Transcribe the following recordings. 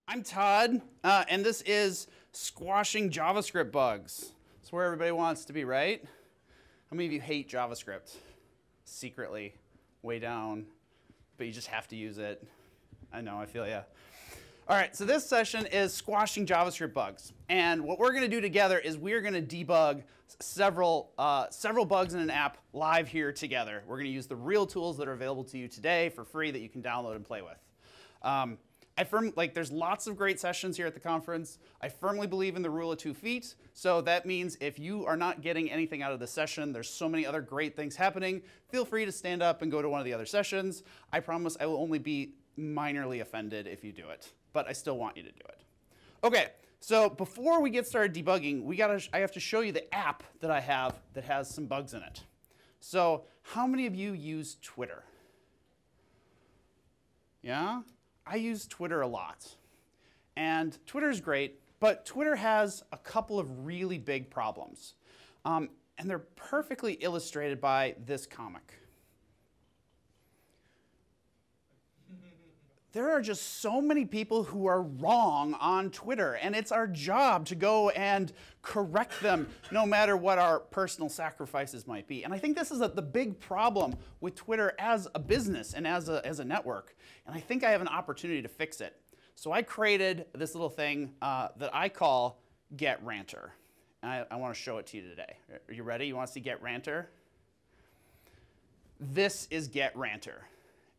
I'm Todd, and this is Squashing JavaScript Bugs. It's where everybody wants to be, right? How many of you hate JavaScript? Secretly, way down, but you just have to use it. I know, I feel ya. All right, so this session is Squashing JavaScript Bugs. And what we're going to do together is we're going to debug several bugs in an app live here together. We're going to use the real tools that are available to you today for free that you can download and play with. There's lots of great sessions here at the conference. I firmly believe in the rule of 2 feet. So that means if you are not getting anything out of the session, there's so many other great things happening. Feel free to stand up and go to one of the other sessions. I promise I will only be minorly offended if you do it, but I still want you to do it. Okay, so before we get started debugging, I have to show you the app that I have that has some bugs in it. So how many of you use Twitter? Yeah? I use Twitter a lot. And Twitter is great, but Twitter has a couple of really big problems. And they're perfectly illustrated by this comic. There are just so many people who are wrong on Twitter, and it's our job to go and correct them no matter what our personal sacrifices might be. And I think this is the big problem with Twitter as a business and as a network. And I think I have an opportunity to fix it. So I created this little thing that I call Get Ranter. And I want to show it to you today. Are you ready? You want to see Get Ranter? This is Get Ranter.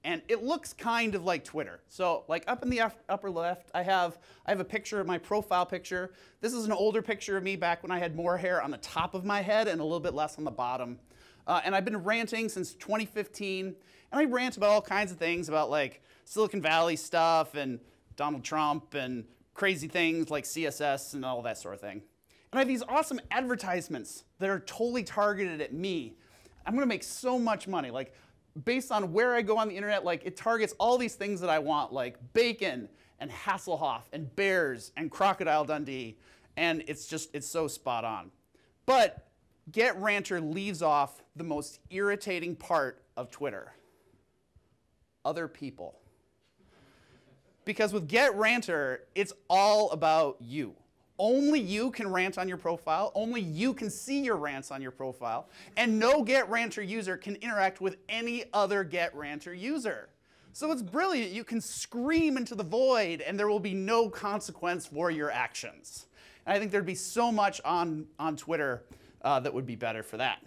And it looks kind of like Twitter. So like up in the upper left, I have a picture of my profile picture. This is an older picture of me back when I had more hair on the top of my head and a little bit less on the bottom. And I've been ranting since 2015. And I rant about all kinds of things about like Silicon Valley stuff and Donald Trump and crazy things like CSS and all that sort of thing. And I have these awesome advertisements that are totally targeted at me. I'm going to make so much money. Like, based on where I go on the internet, like it targets all these things that I want, like bacon and Hasselhoff and bears and Crocodile Dundee, and it's so spot on. But Get Ranter leaves off the most irritating part of Twitter: other people. Because with Get Ranter, it's all about you. Only you can rant on your profile. Only you can see your rants on your profile. And no Get Ranter user can interact with any other Get Ranter user. So it's brilliant. You can scream into the void, and there will be no consequence for your actions. And I think there'd be so much on Twitter that would be better for that.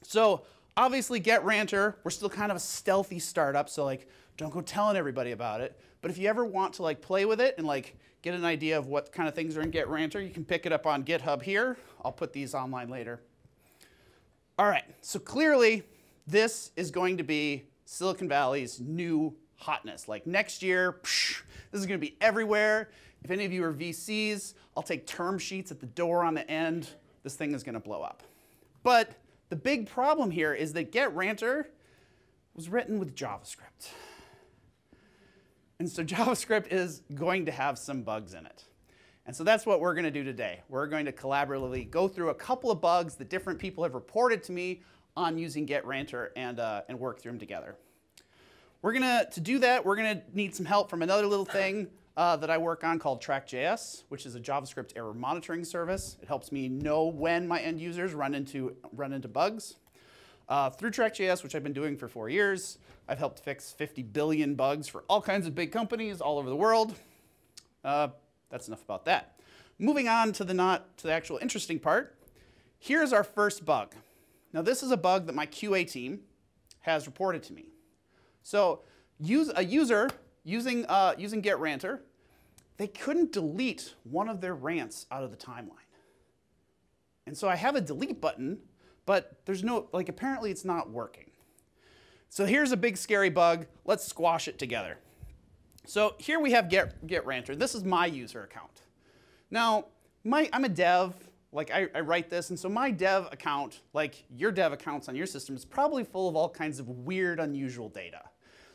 So obviously, Get Ranter, we're still kind of a stealthy startup, so like, don't go telling everybody about it. But if you ever want to like play with it and like get an idea of what kind of things are in Get Ranter, you can pick it up on GitHub here. I'll put these online later. All right, so clearly this is going to be Silicon Valley's new hotness. Like next year, this is going to be everywhere. If any of you are VCs, I'll take term sheets at the door on the end. This thing is going to blow up. But the big problem here is that Get Ranter was written with JavaScript. And so JavaScript is going to have some bugs in it. And so that's what we're going to do today. We're going to collaboratively go through a couple of bugs that different people have reported to me on using Get Ranter and work through them together. To do that, we're going to need some help from another little thing that I work on called Track.js, which is a JavaScript error monitoring service. It helps me know when my end users run into bugs. Through Track.js, which I've been doing for 4 years, I've helped fix 50 billion bugs for all kinds of big companies all over the world. That's enough about that. Moving on to the actual interesting part, here's our first bug. Now this is a bug that my QA team has reported to me. So a user using Get Ranter, they couldn't delete one of their rants out of the timeline. And so I have a delete button, but there's no, like, apparently it's not working. So here's a big scary bug. Let's squash it together. So here we have Get Ranter. This is my user account. Now, I'm a dev. Like, I write this, and so my dev account, like your dev accounts on your system, is probably full of all kinds of weird, unusual data.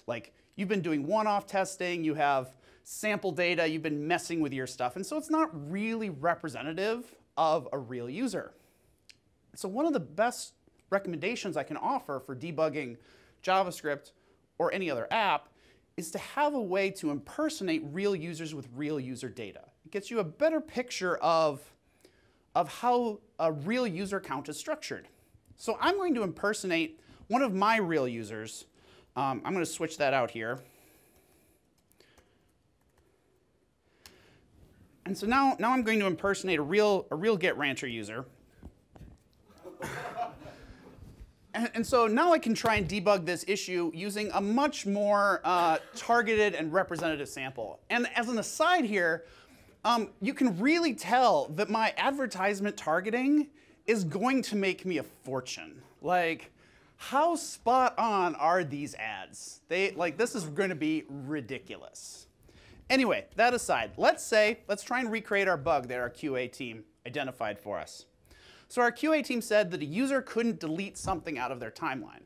Like, you've been doing one-off testing, you have sample data, you've been messing with your stuff, and so it's not really representative of a real user. So one of the best recommendations I can offer for debugging JavaScript or any other app is to have a way to impersonate real users with real user data. It gets you a better picture of how a real user account is structured. So I'm going to impersonate one of my real users. I'm going to switch that out here. And so now I'm going to impersonate a real GetRanter user. And so now I can try and debug this issue using a much more targeted and representative sample. And as an aside here, you can really tell that my advertisement targeting is going to make me a fortune. Like, how spot on are these ads? This is going to be ridiculous. Anyway, that aside, let's try and recreate our bug that our QA team identified for us. So our QA team said that a user couldn't delete something out of their timeline.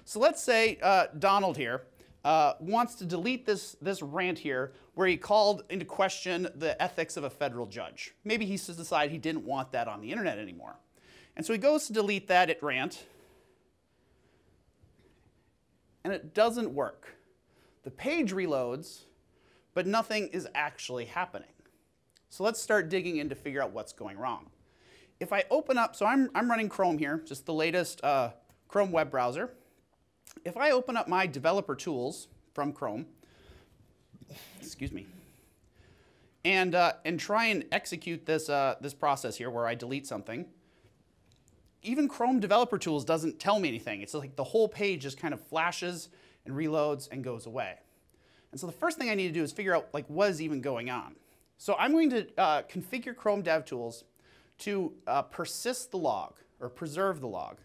So let's say Donald here wants to delete this rant here where he called into question the ethics of a federal judge. Maybe he decided he didn't want that on the internet anymore. And so he goes to delete that rant, and it doesn't work. The page reloads, but nothing is actually happening. So let's start digging in to figure out what's going wrong. If I open up, so I'm running Chrome here, just the latest Chrome web browser. If I open up my developer tools from Chrome, excuse me, and try and execute this process here where I delete something, even Chrome developer tools doesn't tell me anything. It's like the whole page just kind of flashes and reloads and goes away. And so the first thing I need to do is figure out what is even going on. So I'm going to configure Chrome DevTools to persist the log, or preserve the log.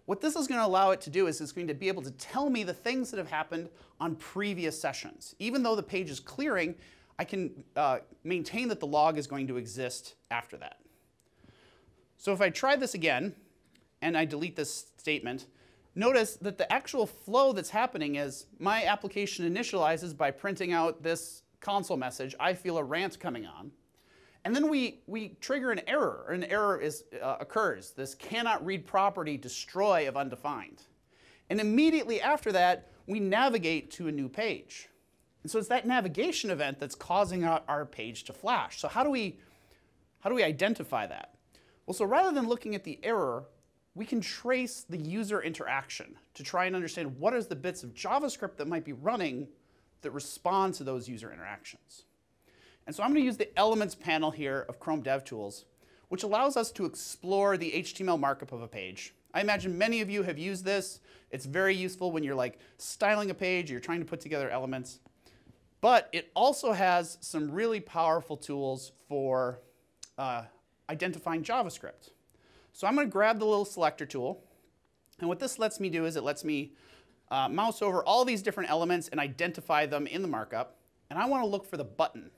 What this is going to allow it to do is it's going to be able to tell me the things that have happened on previous sessions. Even though the page is clearing, I can maintain that the log is going to exist after that. So if I try this again, and I delete this statement, notice that the actual flow that's happening is my application initializes by printing out this console message, I feel a rant coming on. And then we trigger an error, or an error occurs. This cannot read property destroy of undefined. And immediately after that, we navigate to a new page. And so it's that navigation event that's causing our page to flash. So how do we identify that? Well, so rather than looking at the error, we can trace the user interaction to try and understand what is the bits of JavaScript that might be running that respond to those user interactions. And so I'm going to use the Elements panel here of Chrome DevTools, which allows us to explore the HTML markup of a page. I imagine many of you have used this. It's very useful when you're styling a page, you're trying to put together elements. But it also has some really powerful tools for identifying JavaScript. So I'm going to grab the little selector tool. And what this lets me do is it lets me mouse over all these different elements and identify them in the markup. And I want to look for the button.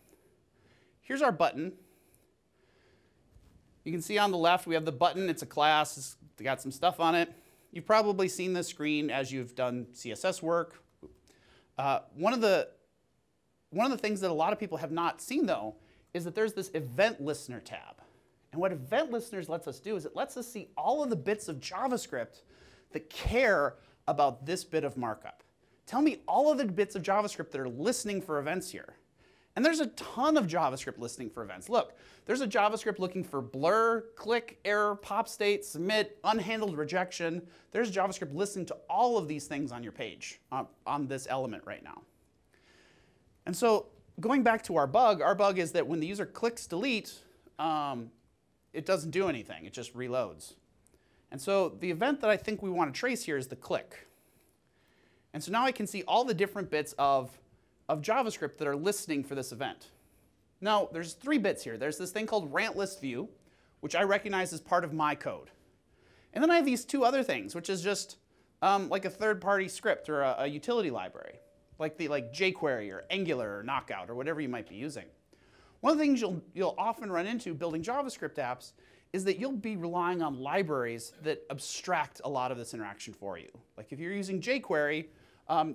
Here's our button. You can see on the left we have the button. It's a class. It's got some stuff on it. You've probably seen this screen as you've done CSS work. One of the things that a lot of people have not seen, though, is that there's this Event Listener tab. And what Event Listeners lets us do is it lets us see all of the bits of JavaScript that care about this bit of markup. Tell me all of the bits of JavaScript that are listening for events here. And there's a ton of JavaScript listening for events. Look, there's a JavaScript looking for blur, click, error, pop state, submit, unhandled rejection. There's JavaScript listening to all of these things on your page, on this element right now. And so going back to our bug is that when the user clicks delete, it doesn't do anything. It just reloads. And so the event that I think we want to trace here is the click. And so now I can see all the different bits of JavaScript that are listening for this event. Now, there's 3 bits here. There's this thing called rant list view, which I recognize as part of my code. And then I have these 2 other things, which is just like a third-party script or a utility library, like jQuery or Angular or Knockout or whatever you might be using. One of the things you'll often run into building JavaScript apps is that you'll be relying on libraries that abstract a lot of this interaction for you. Like if you're using jQuery,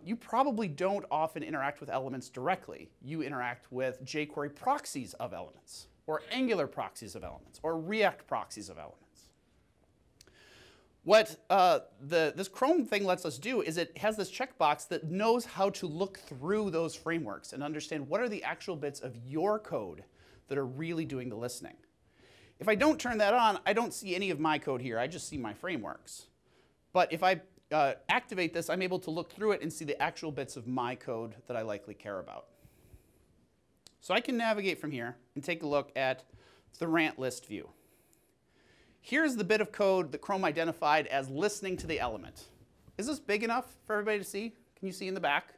you probably don't often interact with elements directly. You interact with jQuery proxies of elements, or Angular proxies of elements, or React proxies of elements. What this Chrome thing lets us do is it has this checkbox that knows how to look through those frameworks and understand what are the actual bits of your code that are really doing the listening. If I don't turn that on, I don't see any of my code here. I just see my frameworks. But if I activate this, I'm able to look through it and see the actual bits of my code that I likely care about. So I can navigate from here and take a look at the rant list view. Here's the bit of code that Chrome identified as listening to the element. Is this big enough for everybody to see? Can you see in the back?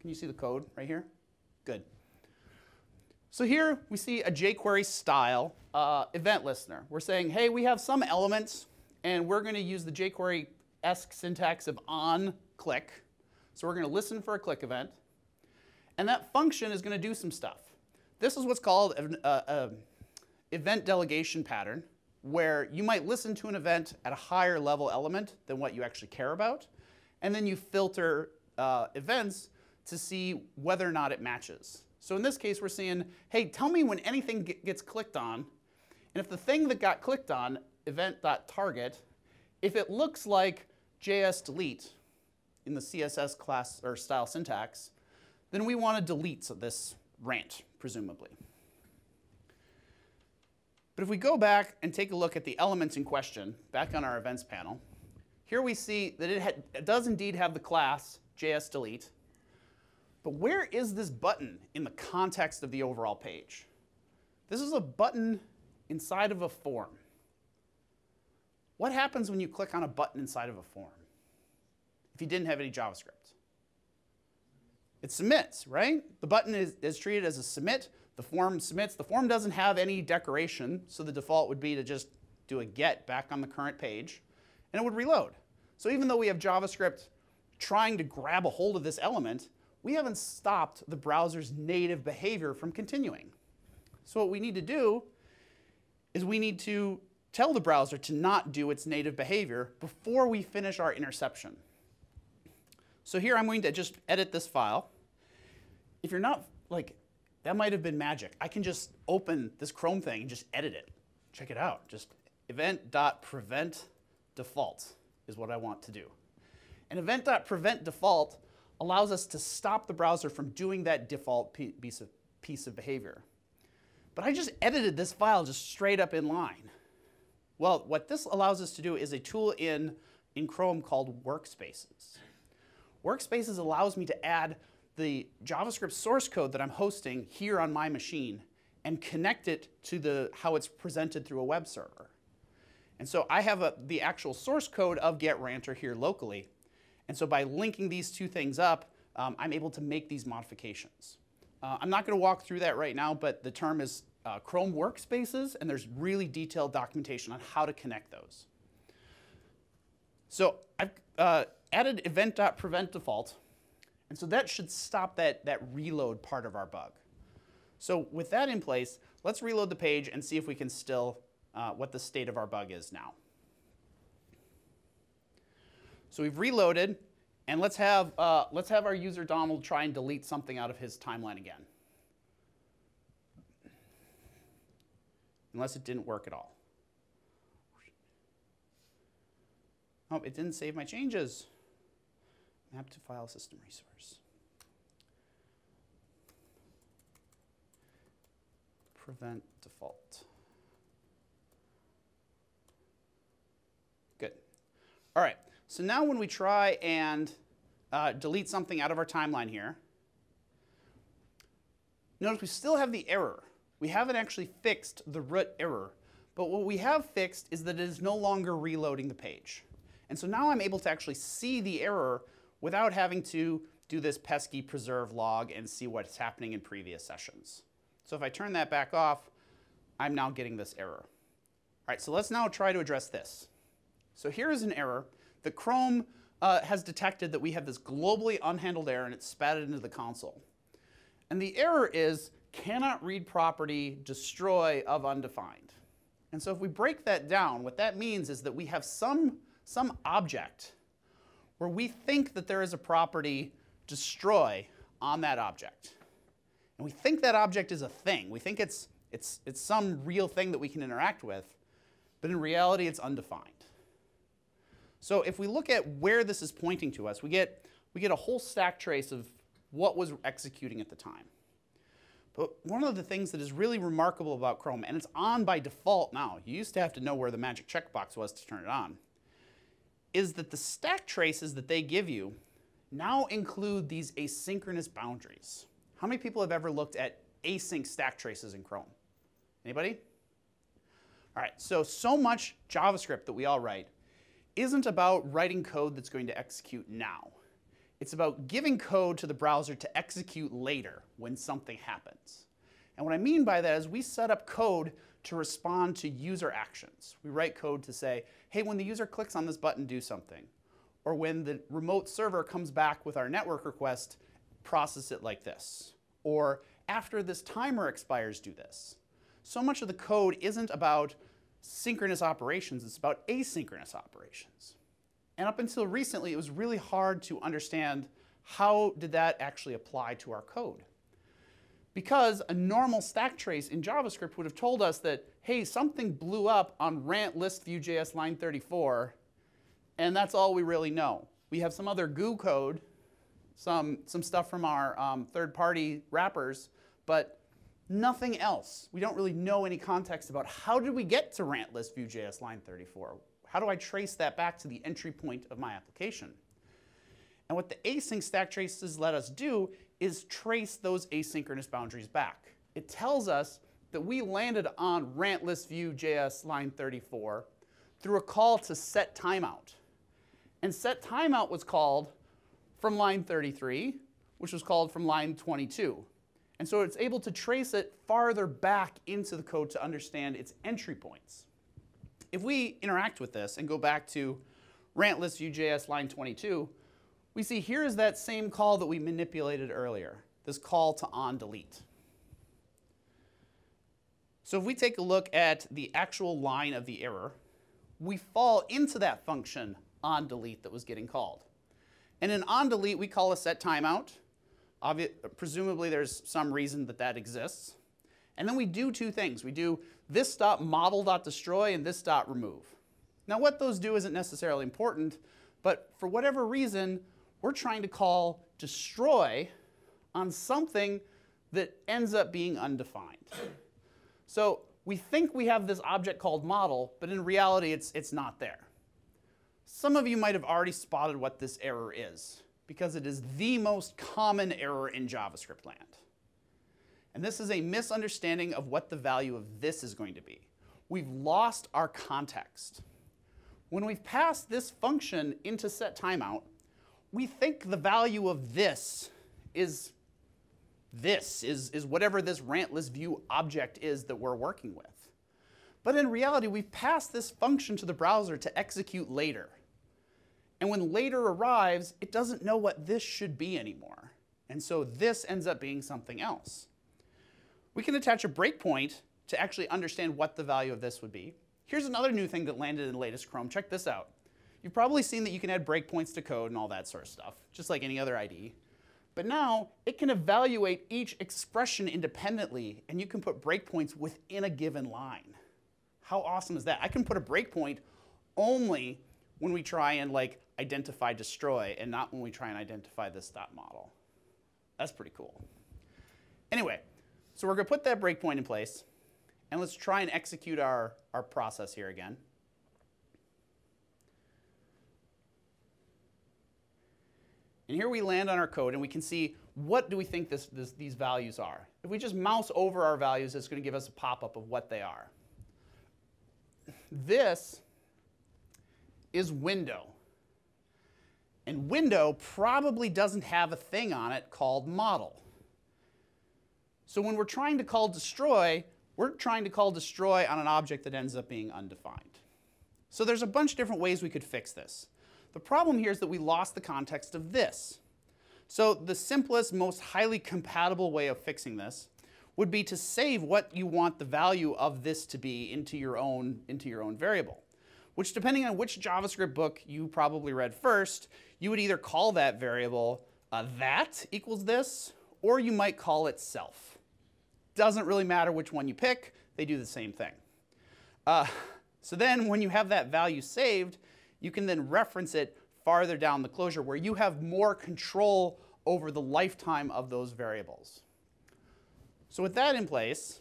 Can you see the code right here? Good. So here we see a jQuery style event listener. We're saying, hey, we have some elements, and we're going to use the jQuery-esque syntax of on-click. So we're going to listen for a click event. And that function is going to do some stuff. This is what's called an event delegation pattern, where you might listen to an event at a higher level element than what you actually care about, and then you filter events to see whether or not it matches. So in this case, we're saying, hey, tell me when anything gets clicked on, and if the thing that got clicked on, event.target, if it looks like JS delete in the CSS class or style syntax, then we want to delete this rant, presumably. But if we go back and take a look at the elements in question, back on our events panel, here we see that it does indeed have the class JSDelete. But where is this button in the context of the overall page? This is a button inside of a form. What happens when you click on a button inside of a form if you didn't have any JavaScript? It submits, right? The button is treated as a submit. The form submits. The form doesn't have any decoration, so the default would be to just do a get back on the current page, and it would reload. So even though we have JavaScript trying to grab a hold of this element, we haven't stopped the browser's native behavior from continuing. So what we need to do is we need to tell the browser to not do its native behavior before we finish our interception. So here I'm going to just edit this file. If you're not like, that might have been magic. I can just open this Chrome thing and just edit it. Check it out. Just event.prevent default is what I want to do. And event.prevent default allows us to stop the browser from doing that default piece of behavior. But I just edited this file just straight up in line. Well, what this allows us to do is a tool in Chrome called Workspaces. Workspaces allows me to add the JavaScript source code that I'm hosting here on my machine and connect it to how it's presented through a web server. And so I have the actual source code of getRanter here locally. And so by linking these two things up, I'm able to make these modifications. I'm not going to walk through that right now, but the term is Chrome Workspaces, and there's really detailed documentation on how to connect those. So I've added event.prevent default. And so that should stop that reload part of our bug. So with that in place, let's reload the page and see if we can still, what the state of our bug is now. So we've reloaded, and let's have our user Donald try and delete something out of his timeline again. Unless it didn't work at all. Oh, it didn't save my changes. Map to file system resource. Prevent default. Good. All right. So now when we try and delete something out of our timeline here, notice we still have the error. We haven't actually fixed the root error. But what we have fixed is that it is no longer reloading the page. And so now I'm able to actually see the error without having to do this pesky preserve log and see what's happening in previous sessions. So if I turn that back off, I'm now getting this error. All right, so let's now try to address this. So here is an error that Chrome has detected that we have this globally unhandled error, and it's spat it into the console. And the error is cannot read property destroy of undefined. And so if we break that down, what that means is that we have some object where we think that there is a property destroy on that object. And we think that object is a thing. We think it's some real thing that we can interact with, but in reality it's undefined. So if we look at where this is pointing to us, we get a whole stack trace of what was executing at the time. But one of the things that is really remarkable about Chrome, and it's on by default now, you used to have to know where the magic checkbox was to turn it on, is that the stack traces that they give you now include these asynchronous boundaries. How many people have ever looked at async stack traces in Chrome? Anybody? All right, so much JavaScript that we all write isn't about writing code that's going to execute now. It's about giving code to the browser to execute later when something happens. And what I mean by that is we set up code to respond to user actions. We write code to say, hey, when the user clicks on this button, do something. Or when the remote server comes back with our network request, process it like this. Or after this timer expires, do this. So much of the code isn't about synchronous operations, it's about asynchronous operations. And up until recently, it was really hard to understand how did that actually apply to our code. Because a normal stack trace in JavaScript would have told us that, hey, something blew up on rant list Vue.js line 34, and that's all we really know. We have some other goo code, some stuff from our third-party wrappers, but nothing else. We don't really know any context about how did we get to rant list Vue.js line 34. How do I trace that back to the entry point of my application? And what the async stack traces let us do is trace those asynchronous boundaries back. It tells us that we landed on rant list Vue.js line 34 through a call to set timeout. And set timeout was called from line 33, which was called from line 22. And so it's able to trace it farther back into the code to understand its entry points. If we interact with this and go back to rant list Vue.js line 22, we see here is that same call that we manipulated earlier, this call to onDelete. So if we take a look at the actual line of the error, we fall into that function onDelete that was getting called. And in onDelete, we call a set timeout. Presumably, there's some reason that that exists. And then we do two things. We do this.model.destroy and this.remove. Now, what those do isn't necessarily important, but for whatever reason, we're trying to call destroy on something that ends up being undefined. So we think we have this object called model, but in reality, it's not there. Some of you might have already spotted what this error is, because it is the most common error in JavaScript land. And this is a misunderstanding of what the value of this is going to be. We've lost our context. When we've passed this function into set timeout, we think the value of this is whatever this rant list view object is that we're working with. But in reality, we've passed this function to the browser to execute later. And when later arrives, it doesn't know what this should be anymore. And so this ends up being something else. We can attach a breakpoint to actually understand what the value of this would be. Here's another new thing that landed in the latest Chrome. Check this out. You've probably seen that you can add breakpoints to code and all that sort of stuff, just like any other IDE. But now it can evaluate each expression independently, and you can put breakpoints within a given line. How awesome is that? I can put a breakpoint only when we try and identify destroy, and not when we try and identify this .model. That's pretty cool. Anyway, so we're going to put that breakpoint in place, and let's try and execute our process here again. And here we land on our code, and we can see what do we think these values are. If we just mouse over our values, it's going to give us a pop-up of what they are. This is window. And window probably doesn't have a thing on it called model. So when we're trying to call destroy, we're trying to call destroy on an object that ends up being undefined. So there's a bunch of different ways we could fix this. The problem here is that we lost the context of this. So the simplest, most highly compatible way of fixing this would be to save what you want the value of this to be into your own variable, which, depending on which JavaScript book you probably read first, you would either call that variable that equals this, or you might call it self. Doesn't really matter which one you pick, they do the same thing. So then when you have that value saved, you can then reference it farther down the closure where you have more control over the lifetime of those variables. So with that in place,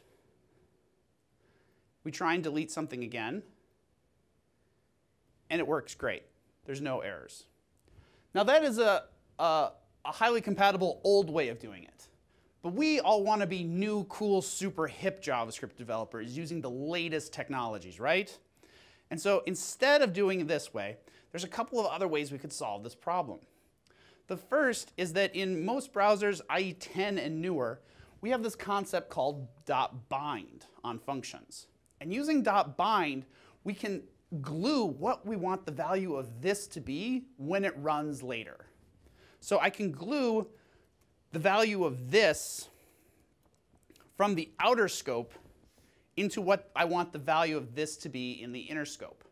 we try and delete something again, and it works great. There's no errors. Now that is a highly compatible old way of doing it. But we all want to be new, cool, super hip JavaScript developers using the latest technologies, right? And so instead of doing it this way, there's a couple of other ways we could solve this problem. The first is that in most browsers, i.e. 10 and newer, we have this concept called .bind on functions. And using .bind, we can glue what we want the value of this to be when it runs later. So I can glue the value of this from the outer scope into what I want the value of this to be in the inner scope.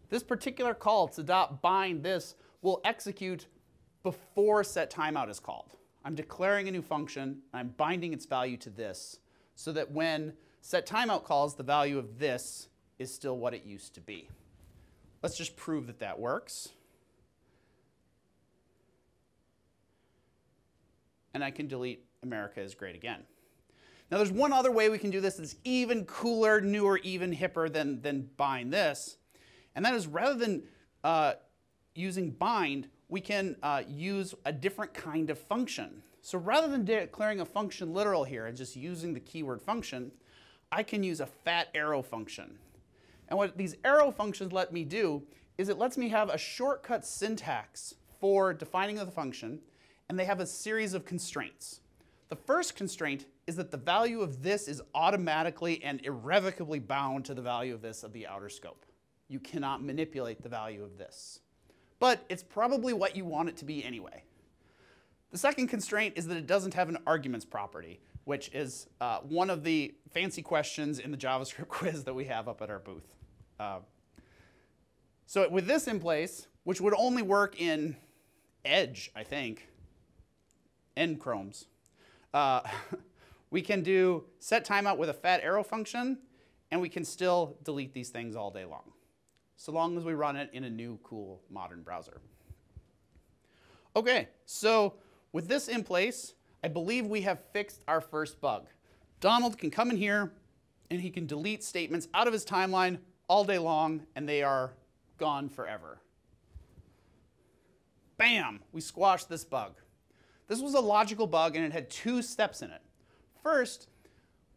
This particular call to .bind this will execute before setTimeout is called. I'm declaring a new function, and I'm binding its value to this so that when setTimeout calls, the value of this is still what it used to be. Let's just prove that that works. And I can delete America is great again. Now there's one other way we can do this that's even cooler, newer, even hipper than bind this. And that is rather than using bind, we can use a different kind of function. So rather than declaring a function literal here and just using the keyword function, I can use a fat arrow function. And what these arrow functions let me do is it lets me have a shortcut syntax for defining the function, and they have a series of constraints. The first constraint is that the value of this is automatically and irrevocably bound to the value of this of the outer scope. You cannot manipulate the value of this. But it's probably what you want it to be anyway. The second constraint is that it doesn't have an arguments property, which is one of the fancy questions in the JavaScript quiz that we have up at our booth. So with this in place, which would only work in Edge, I think, and Chrome's, we can do setTimeout with a fat arrow function, and we can still delete these things all day long, so long as we run it in a new, cool, modern browser. OK, so with this in place, I believe we have fixed our first bug. Donald can come in here, and he can delete statements out of his timeline all day long, and they are gone forever. Bam! We squashed this bug. This was a logical bug, and it had two steps in it. First,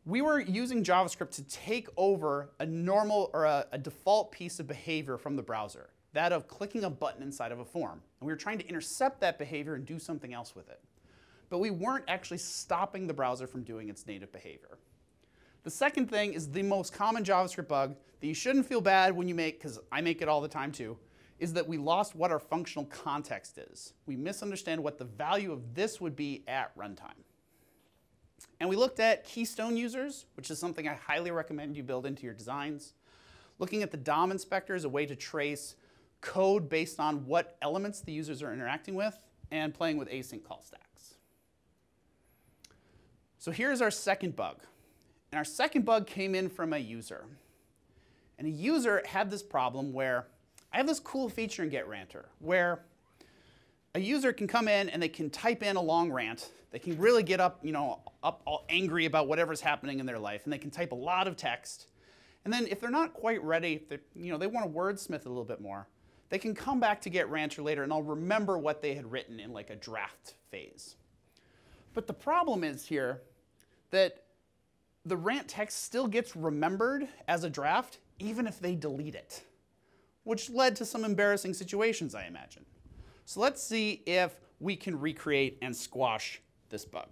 we were using JavaScript to take over a normal or a default piece of behavior from the browser, that of clicking a button inside of a form. And we were trying to intercept that behavior and do something else with it. But we weren't actually stopping the browser from doing its native behavior. The second thing is the most common JavaScript bug that you shouldn't feel bad when you make, because I make it all the time too, is that we lost what our functional context is. We misunderstand what the value of this would be at runtime. And we looked at keystone users, which is something I highly recommend you build into your designs. Looking at the DOM inspector as a way to trace code based on what elements the users are interacting with, and playing with async call stacks. So here's our second bug. And our second bug came in from a user. And a user had this problem where I have this cool feature in GetRanter where a user can come in and they can type in a long rant. They can really get up all angry about whatever's happening in their life, and they can type a lot of text. And then if they're not quite ready, they want to wordsmith a little bit more, they can come back to GetRanter later, and I'll remember what they had written in like a draft phase. But the problem is here that the rant text still gets remembered as a draft, even if they delete it, which led to some embarrassing situations, I imagine. So let's see if we can recreate and squash this bug.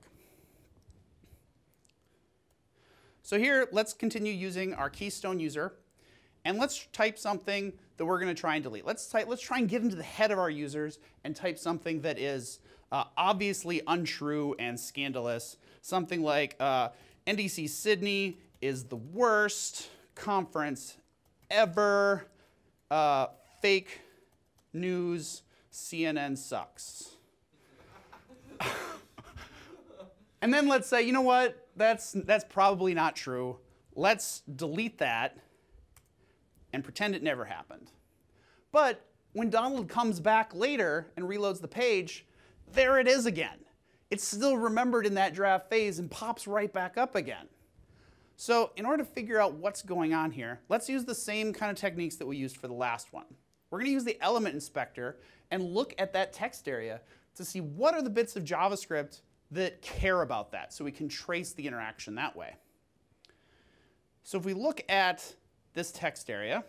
So here, let's continue using our keystone user, and let's type something that we're going to try and delete. Let's try and get into the head of our users and type something that is obviously untrue and scandalous. Something like NDC Sydney is the worst conference ever. Fake news, CNN sucks. And then let's say, you know what, that's probably not true. Let's delete that and pretend it never happened. But when Donald comes back later and reloads the page, there it is again. It's still remembered in that draft phase and pops right back up again. So in order to figure out what's going on here, let's use the same kind of techniques that we used for the last one. We're going to use the element inspector and look at that text area to see what are the bits of JavaScript that care about that, so we can trace the interaction that way. So if we look at this text area,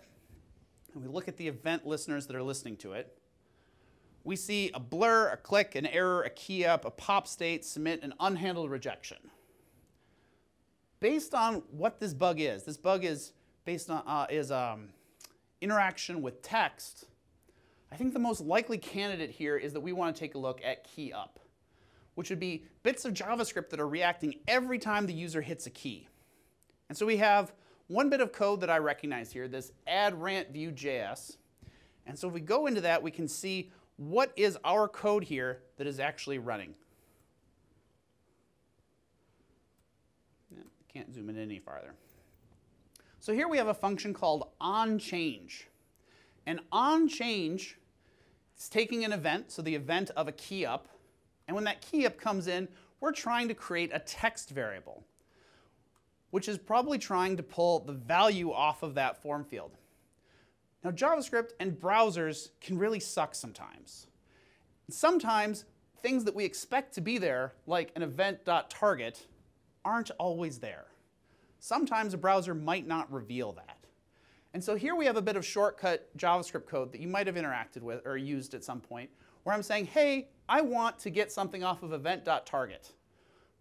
and we look at the event listeners that are listening to it, we see a blur, a click, an error, a key up, a pop state, submit, an unhandled rejection. Based on what this bug is based on interaction with text. I think the most likely candidate here is that we want to take a look at key up, which would be bits of JavaScript that are reacting every time the user hits a key. And so we have one bit of code that I recognize here, this add rant view.js. And so if we go into that, we can see what is our code here that is actually running. Can't zoom in any farther. So here we have a function called onChange. And onChange is taking an event, so the event of a key up, and when that key up comes in, we're trying to create a text variable, which is probably trying to pull the value off of that form field. Now JavaScript and browsers can really suck sometimes. Sometimes things that we expect to be there, like an event.target, aren't always there. Sometimes a browser might not reveal that. And so here we have a bit of shortcut JavaScript code that you might have interacted with or used at some point, where I'm saying, hey, I want to get something off of event.target.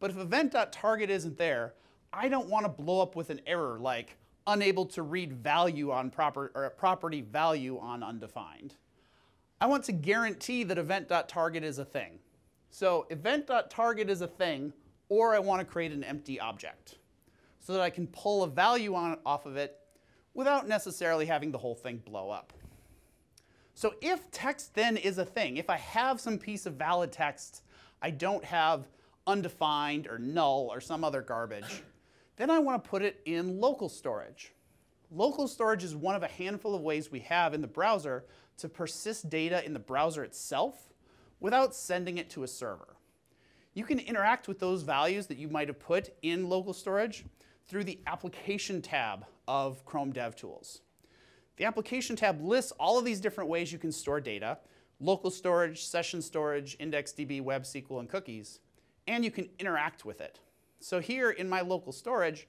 But if event.target isn't there, I don't want to blow up with an error like unable to read value on property value on undefined. I want to guarantee that event.target is a thing. So event.target is a thing, or I want to create an empty object so that I can pull a value off of it without necessarily having the whole thing blow up. So if text then is a thing, if I have some piece of valid text, I don't have undefined or null or some other garbage, then I want to put it in local storage. Local storage is one of a handful of ways we have in the browser to persist data in the browser itself without sending it to a server. You can interact with those values that you might have put in local storage through the Application tab of Chrome DevTools. The Application tab lists all of these different ways you can store data: local storage, session storage, IndexedDB, Web SQL, and cookies, and you can interact with it. So here in my local storage,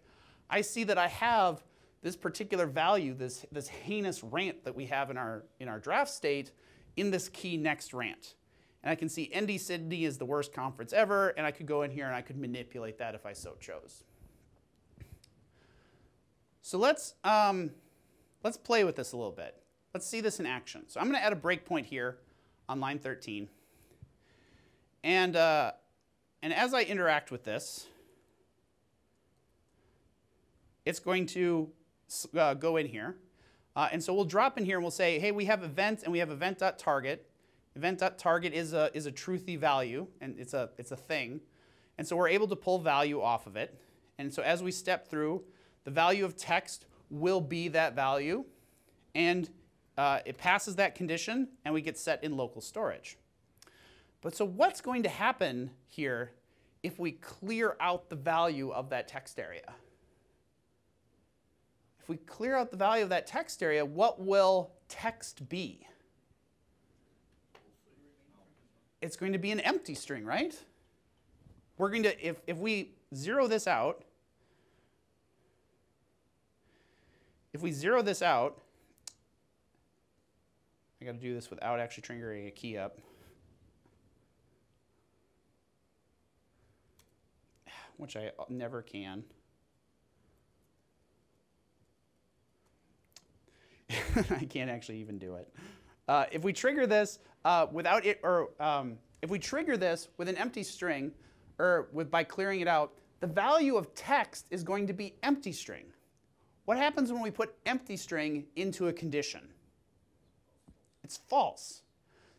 I see that I have this particular value, this heinous rant that we have in our draft state, in this key next rant. And I can see NDC is the worst conference ever, and I could go in here and I could manipulate that if I so chose. So let's play with this a little bit. Let's see this in action. So I'm going to add a breakpoint here on line 13. And as I interact with this, it's going to go in here. And so we'll drop in here and we'll say, hey, we have event and we have event.target. Event.target is a truthy value, and it's a thing. And so we're able to pull value off of it. And so as we step through, the value of text will be that value. And it passes that condition, and we get set in local storage. But so what's going to happen here if we clear out the value of that text area? If we clear out the value of that text area, what will text be? It's going to be an empty string, right? We're going to, if we zero this out, I got to do this without actually triggering a key up. Which I never can. I can't actually even do it. If we trigger this without it, or if we trigger this with an empty string, or by clearing it out, the value of text is going to be empty string. What happens when we put empty string into a condition? It's false.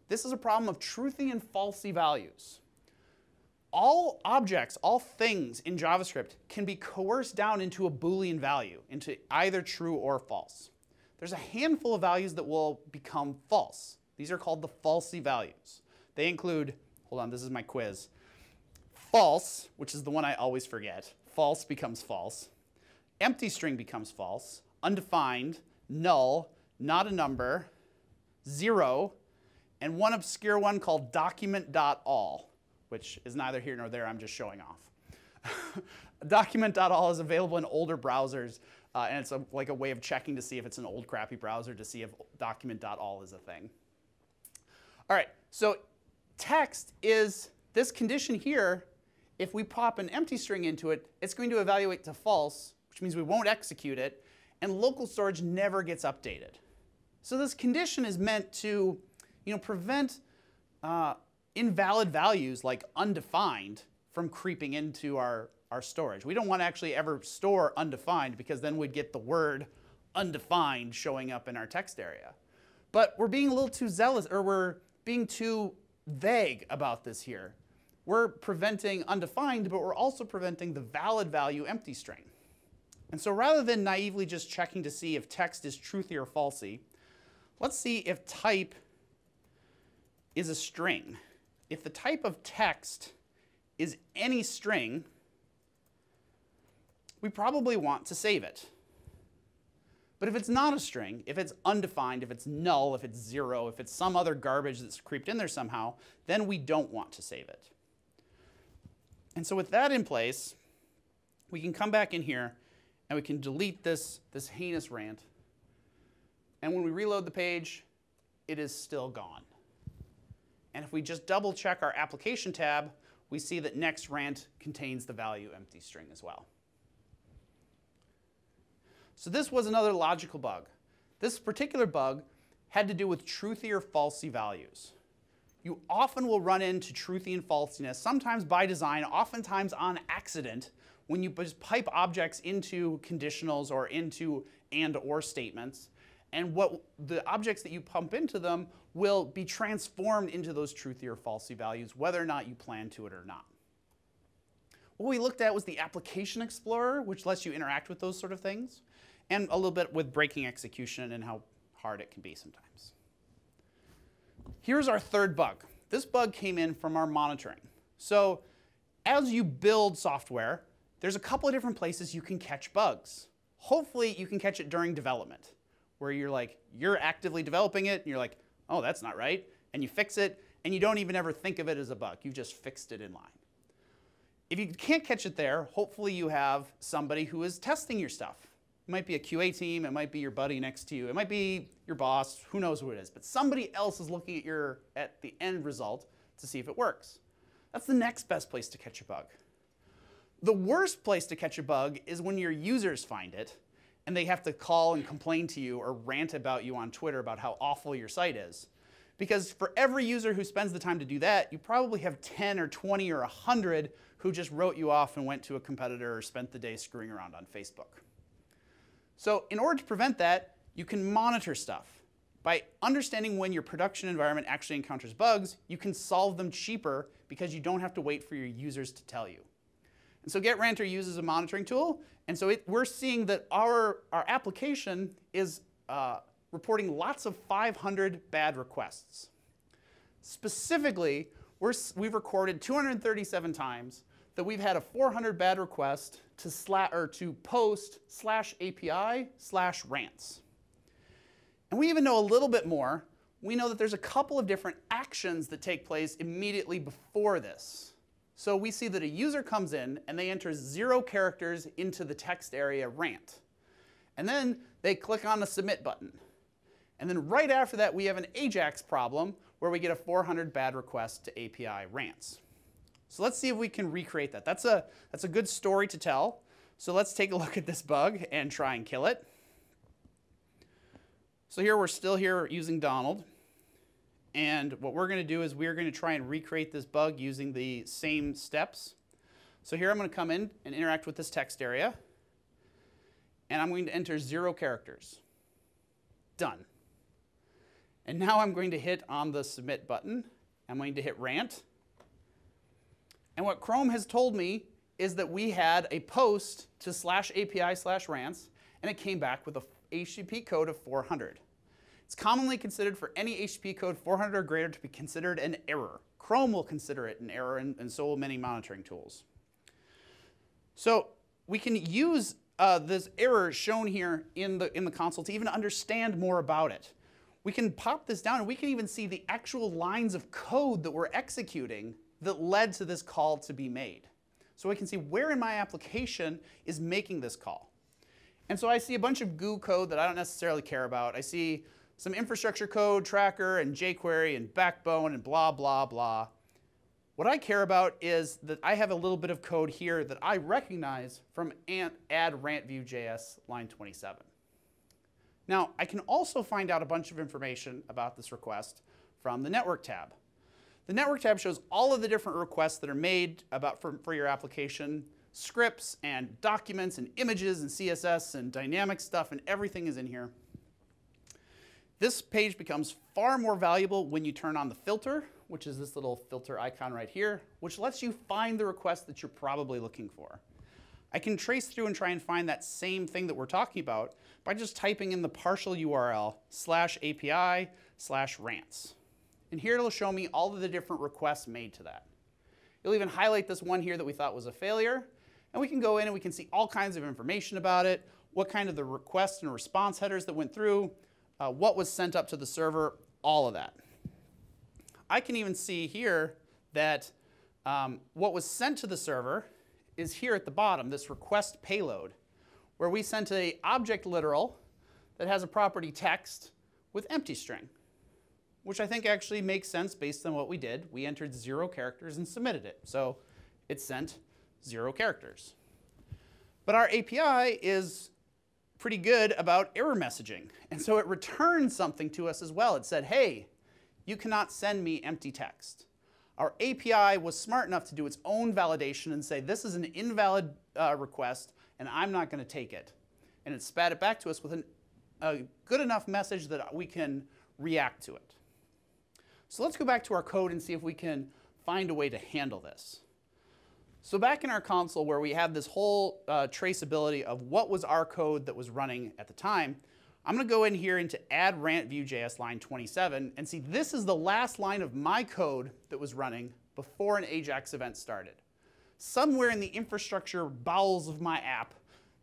This is a problem of truthy and falsy values. All objects, all things in JavaScript can be coerced down into a Boolean value, into either true or false. There's a handful of values that will become false. These are called the falsy values. They include, hold on, this is my quiz. False, which is the one I always forget. False becomes false. Empty string becomes false. Undefined, null, not a number, 0, and one obscure one called document.all, which is neither here nor there, I'm just showing off. Document.all is available in older browsers, and it's like a way of checking to see if it's an old crappy browser to see if document.all is a thing. All right, so text is this condition here. If we pop an empty string into it, it's going to evaluate to false, which means we won't execute it, and local storage never gets updated. So this condition is meant to, prevent invalid values like undefined from creeping into our storage. We don't want to actually ever store undefined because then we'd get the word undefined showing up in our text area. But we're being a little too zealous, or we're being too vague about this here. We're preventing undefined, but we're also preventing the valid value empty string. And so rather than naively just checking to see if text is truthy or falsy, let's see if type is a string. If the type of text is any string, we probably want to save it. But if it's not a string, if it's undefined, if it's null, if it's 0, if it's some other garbage that's creeped in there somehow, then we don't want to save it. And so with that in place, we can come back in here and we can delete this heinous rant. And when we reload the page, it is still gone. And if we just double check our application tab, we see that next rant contains the value empty string as well. So this was another logical bug. This particular bug had to do with truthy or falsy values. You often will run into truthy and falsiness, sometimes by design, oftentimes on accident, when you just pipe objects into conditionals or into and/or statements. And what the objects that you pump into them will be transformed into those truthy or falsy values, whether or not you plan to it or not. What we looked at was the Application Explorer, which lets you interact with those sort of things, and a little bit with breaking execution and how hard it can be sometimes. Here's our third bug. This bug came in from our monitoring. So as you build software, there's a couple of different places you can catch bugs. Hopefully you can catch it during development, where you're actively developing it, and you're like, oh, that's not right, and you fix it, and you don't even ever think of it as a bug. You just fixed it in line. If you can't catch it there, hopefully you have somebody who is testing your stuff. It might be a QA team, it might be your buddy next to you, it might be your boss, who knows who it is, but somebody else is looking at the end result to see if it works. That's the next best place to catch a bug. The worst place to catch a bug is when your users find it and they have to call and complain to you or rant about you on Twitter about how awful your site is. Because for every user who spends the time to do that, you probably have 10 or 20 or 100 who just wrote you off and went to a competitor or spent the day screwing around on Facebook. So in order to prevent that, you can monitor stuff. By understanding when your production environment actually encounters bugs, you can solve them cheaper because you don't have to wait for your users to tell you. And so GetRanter uses a monitoring tool, and so we're seeing that our application is reporting lots of 500 bad requests. Specifically, we've recorded 237 times that we've had a 400 bad request to post /API/rants. And we even know a little bit more. We know that there's a couple of different actions that take place immediately before this. So we see that a user comes in and they enter 0 characters into the text area rant. And then they click on the submit button. And then right after that, we have an AJAX problem where we get a 400 bad request to API rants. So let's see if we can recreate that. That's a good story to tell. So let's take a look at this bug and try and kill it. So here we're still here using Donald. And what we're going to do is we're going to try and recreate this bug using the same steps. So here I'm going to come in and interact with this text area. And I'm going to enter 0 characters. Done. And now I'm going to hit on the submit button. I'm going to hit rant. And what Chrome has told me is that we had a post to /API/rants, and it came back with a HTTP code of 400. It's commonly considered for any HTTP code 400 or greater to be considered an error. Chrome will consider it an error, and so will many monitoring tools. So we can use this error shown here in the console to even understand more about it. We can pop this down, and we can even see the actual lines of code that we're executing that led to this call to be made. So we can see where in my application is making this call. And so I see a bunch of GUI code that I don't necessarily care about. I see some infrastructure code, tracker, and jQuery, and backbone, and blah, blah, blah. What I care about is that I have a little bit of code here that I recognize from add rant view.js line 27. Now, I can also find out a bunch of information about this request from the Network tab. The Network tab shows all of the different requests that are made for your application, scripts and documents and images and CSS and dynamic stuff, and everything is in here. This page becomes far more valuable when you turn on the filter, which is this little filter icon right here, which lets you find the request that you're probably looking for. I can trace through and try and find that same thing that we're talking about by just typing in the partial URL /API/rants. And here it'll show me all of the different requests made to that. It'll even highlight this one here that we thought was a failure. And we can go in and we can see all kinds of information about it, what kind of the request and response headers that went through, what was sent up to the server, all of that. I can even see here that what was sent to the server is here at the bottom, this request payload, where we sent an object literal that has a property text with empty string, which I think actually makes sense based on what we did. We entered 0 characters and submitted it. So it sent 0 characters. But our API is pretty good about error messaging. And so it returned something to us as well. It said, hey, you cannot send me empty text. Our API was smart enough to do its own validation and say, this is an invalid request, and I'm not going to take it. And it spat it back to us with a good enough message that we can react to it. So let's go back to our code and see if we can find a way to handle this. So back in our console where we have this whole traceability of what was our code that was running at the time, I'm going to go in here into add rant view.js line 27 and see this is the last line of my code that was running before an AJAX event started. Somewhere in the infrastructure bowels of my app,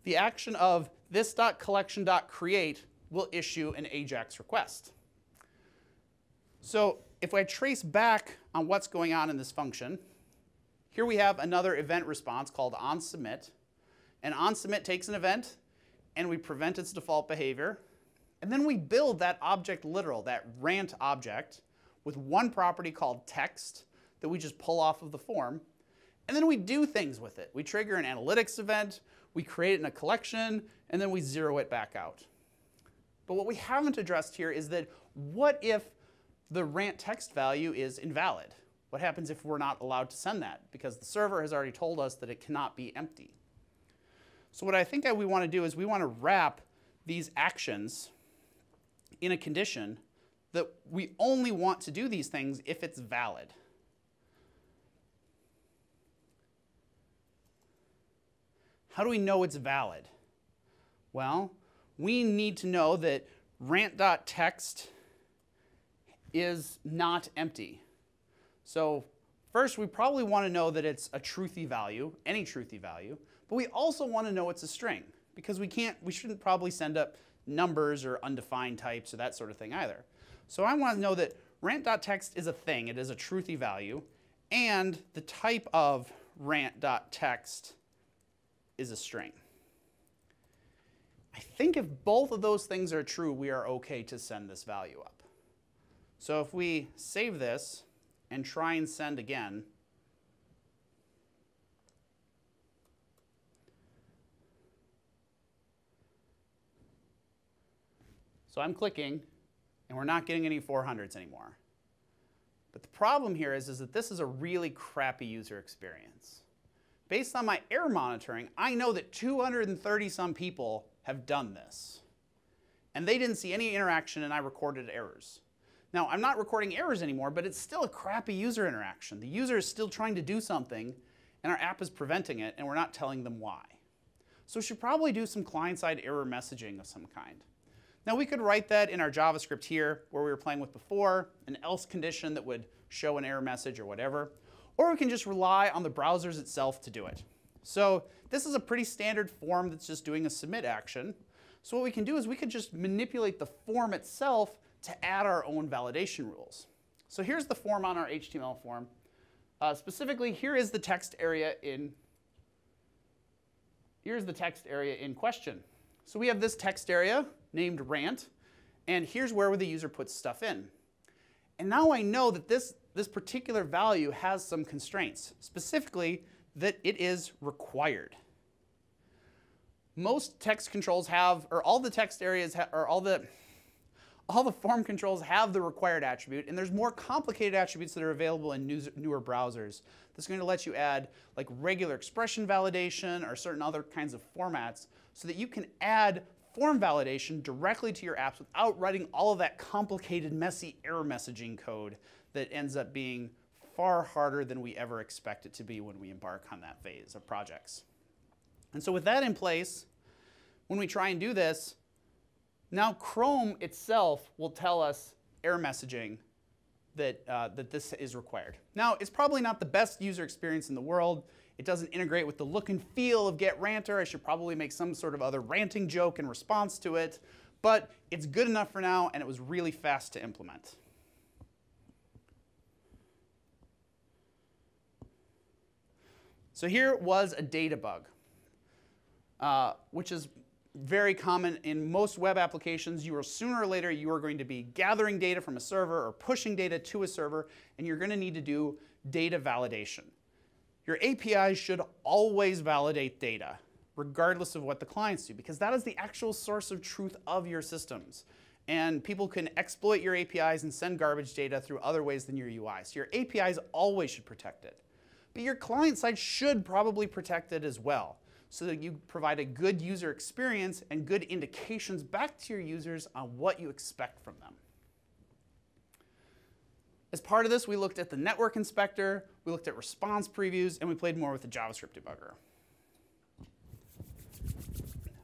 the action of this.collection.create will issue an AJAX request. So if I trace back on what's going on in this function, here we have another event response called onSubmit. And onSubmit takes an event, and we prevent its default behavior. And then we build that object literal, that rant object, with one property called text that we just pull off of the form. And then we do things with it. We trigger an analytics event, we create it in a collection, and then we zero it back out. But what we haven't addressed here is that what if the rant text value is invalid? What happens if we're not allowed to send that? Because the server has already told us that it cannot be empty. So what I think we want to do is we want to wrap these actions in a condition that we only want to do these things if it's valid. How do we know it's valid? Well, we need to know that rant.text is not empty. So first, we probably want to know that it's a truthy value, any truthy value, but we also want to know it's a string because we shouldn't probably send up numbers or undefined types or that sort of thing either. So I want to know that rant.text is a thing, it is a truthy value, and the type of rant.text is a string. I think if both of those things are true, we are okay to send this value up. So if we save this and try and send again, so I'm clicking, and we're not getting any 400s anymore. But the problem here is that this is a really crappy user experience. Based on my error monitoring, I know that 230 some people have done this. And they didn't see any interaction, and I recorded errors. Now, I'm not recording errors anymore, but it's still a crappy user interaction. The user is still trying to do something, and our app is preventing it, and we're not telling them why. So we should probably do some client-side error messaging of some kind. Now we could write that in our JavaScript here, where we were playing with before, an else condition that would show an error message or whatever. Or we can just rely on the browsers itself to do it. So this is a pretty standard form that's just doing a submit action. So what we can do is we could just manipulate the form itself to add our own validation rules. So here's the form on our HTML form. Specifically, here is the text area in question. So we have this text area named rant, and here's where the user puts stuff in. And now I know that this particular value has some constraints, specifically that it is required. Most text controls have, or all the text areas, or all the form controls have the required attribute, and there's more complicated attributes that are available in newer browsers that's going to let you add like regular expression validation or certain other kinds of formats so that you can add form validation directly to your apps without writing all of that complicated, messy error messaging code that ends up being far harder than we ever expect it to be when we embark on that phase of projects. And so with that in place, when we try and do this, now Chrome itself will tell us error messaging that this is required. Now, it's probably not the best user experience in the world. It doesn't integrate with the look and feel of GetRanter. I should probably make some sort of other ranting joke in response to it. But it's good enough for now, and it was really fast to implement. So here was a data bug, which is very common in most web applications. Sooner or later, you are going to be gathering data from a server or pushing data to a server, and you're going to need to do data validation. Your APIs should always validate data, regardless of what the clients do, because that is the actual source of truth of your systems. And people can exploit your APIs and send garbage data through other ways than your UI. So your APIs always should protect it. But your client side should probably protect it as well, so that you provide a good user experience and good indications back to your users on what you expect from them. As part of this, we looked at the network inspector, we looked at response previews, and we played more with the JavaScript debugger.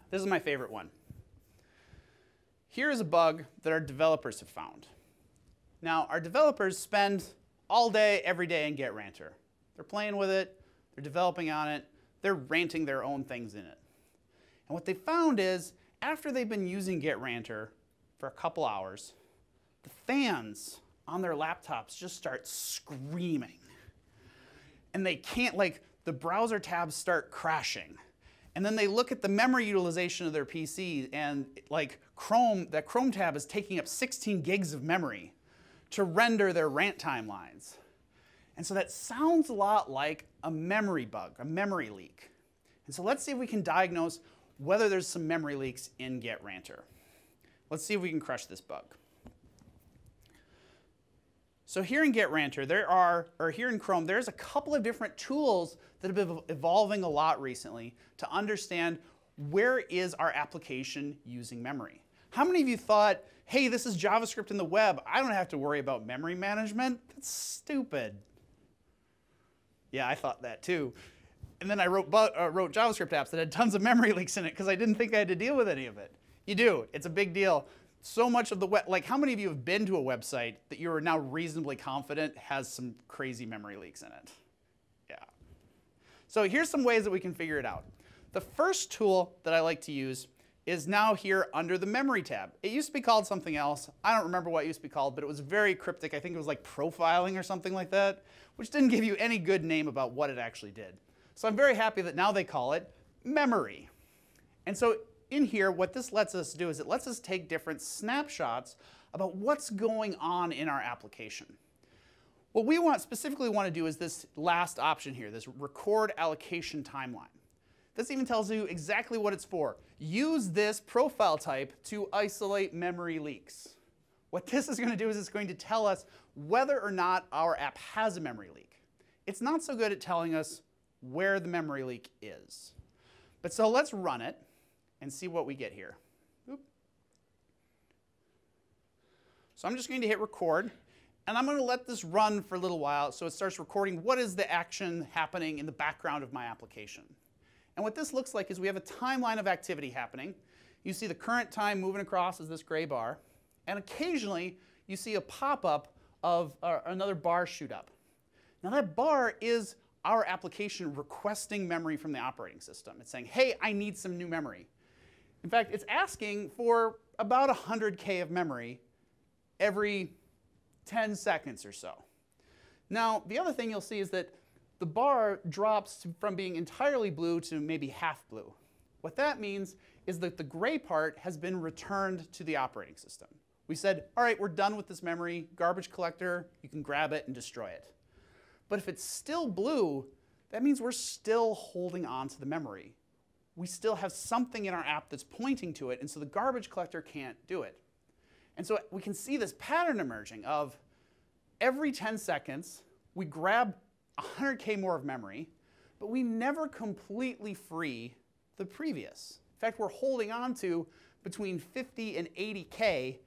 This is my favorite one. Here is a bug that our developers have found. Now, our developers spend all day, every day in GetRanter. They're playing with it, they're developing on it, they're ranting their own things in it. And what they found is, after they've been using GetRanter for a couple hours, the fans on their laptops just start screaming. And they can't, like, the browser tabs start crashing. And then they look at the memory utilization of their PC, and like that Chrome tab is taking up 16 gigs of memory to render their rant timelines. And so that sounds a lot like a memory bug, a memory leak. And so let's see if we can diagnose whether there's some memory leaks in GetRanter. Let's see if we can crush this bug. So here in GetRanter, here in Chrome, there's a couple of different tools that have been evolving a lot recently to understand where is our application using memory. How many of you thought, hey, this is JavaScript in the web, I don't have to worry about memory management? That's stupid. Yeah, I thought that too. And then I wrote JavaScript apps that had tons of memory leaks in it because I didn't think I had to deal with any of it. You do. It's a big deal. So much of the web, like how many of you have been to a website that you are now reasonably confident has some crazy memory leaks in it? Yeah. So here's some ways that we can figure it out. The first tool that I like to use is now here under the memory tab. It used to be called something else. I don't remember what it used to be called, but it was very cryptic. I think it was like profiling or something like that, which didn't give you any good name about what it actually did. So I'm very happy that now they call it memory. And so in here, what this lets us do is it lets us take different snapshots about what's going on in our application. What we specifically want to do is this last option here, this record allocation timeline. This even tells you exactly what it's for. Use this profile type to isolate memory leaks. What this is going to do is it's going to tell us whether or not our app has a memory leak. It's not so good at telling us where the memory leak is. But so let's run it and see what we get here. Oop. So I'm just going to hit record, and I'm going to let this run for a little while so it starts recording what is the action happening in the background of my application. And what this looks like is we have a timeline of activity happening. You see the current time moving across as this gray bar, and occasionally you see a pop-up of another bar shoot up. Now that bar is our application requesting memory from the operating system. It's saying, hey, I need some new memory. In fact, it's asking for about 100K of memory every 10 seconds or so. Now, the other thing you'll see is that the bar drops from being entirely blue to maybe half blue. What that means is that the gray part has been returned to the operating system. We said, all right, we're done with this memory, garbage collector, you can grab it and destroy it. But if it's still blue, that means we're still holding on to the memory. We still have something in our app that's pointing to it, and so the garbage collector can't do it. And so we can see this pattern emerging of every 10 seconds, we grab 100K more of memory, but we never completely free the previous. In fact, we're holding on to between 50 and 80K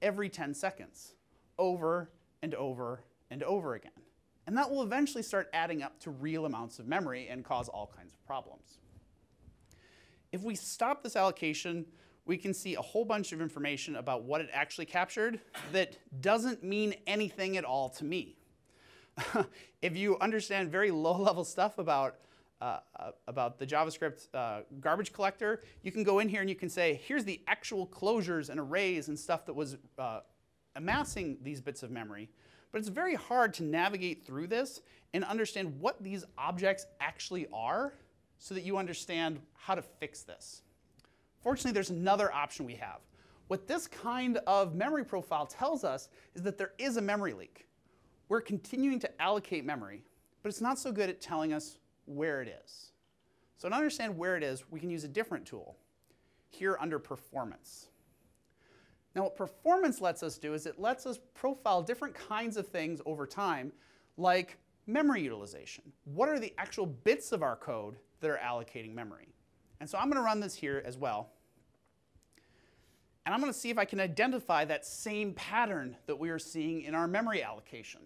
every 10 seconds, over and over and over again. And that will eventually start adding up to real amounts of memory and cause all kinds of problems. If we stop this allocation, we can see a whole bunch of information about what it actually captured that doesn't mean anything at all to me. If you understand very low-level stuff about the JavaScript garbage collector, you can go in here and you can say, here's the actual closures and arrays and stuff that was amassing these bits of memory. But it's very hard to navigate through this and understand what these objects actually are so that you understand how to fix this. Fortunately, there's another option we have. What this kind of memory profile tells us is that there is a memory leak. We're continuing to allocate memory, but it's not so good at telling us where it is. So to understand where it is, we can use a different tool here under Performance. Now what Performance lets us do is it lets us profile different kinds of things over time, like memory utilization. What are the actual bits of our code that are allocating memory? And so I'm going to run this here as well. And I'm going to see if I can identify that same pattern that we were seeing in our memory allocation.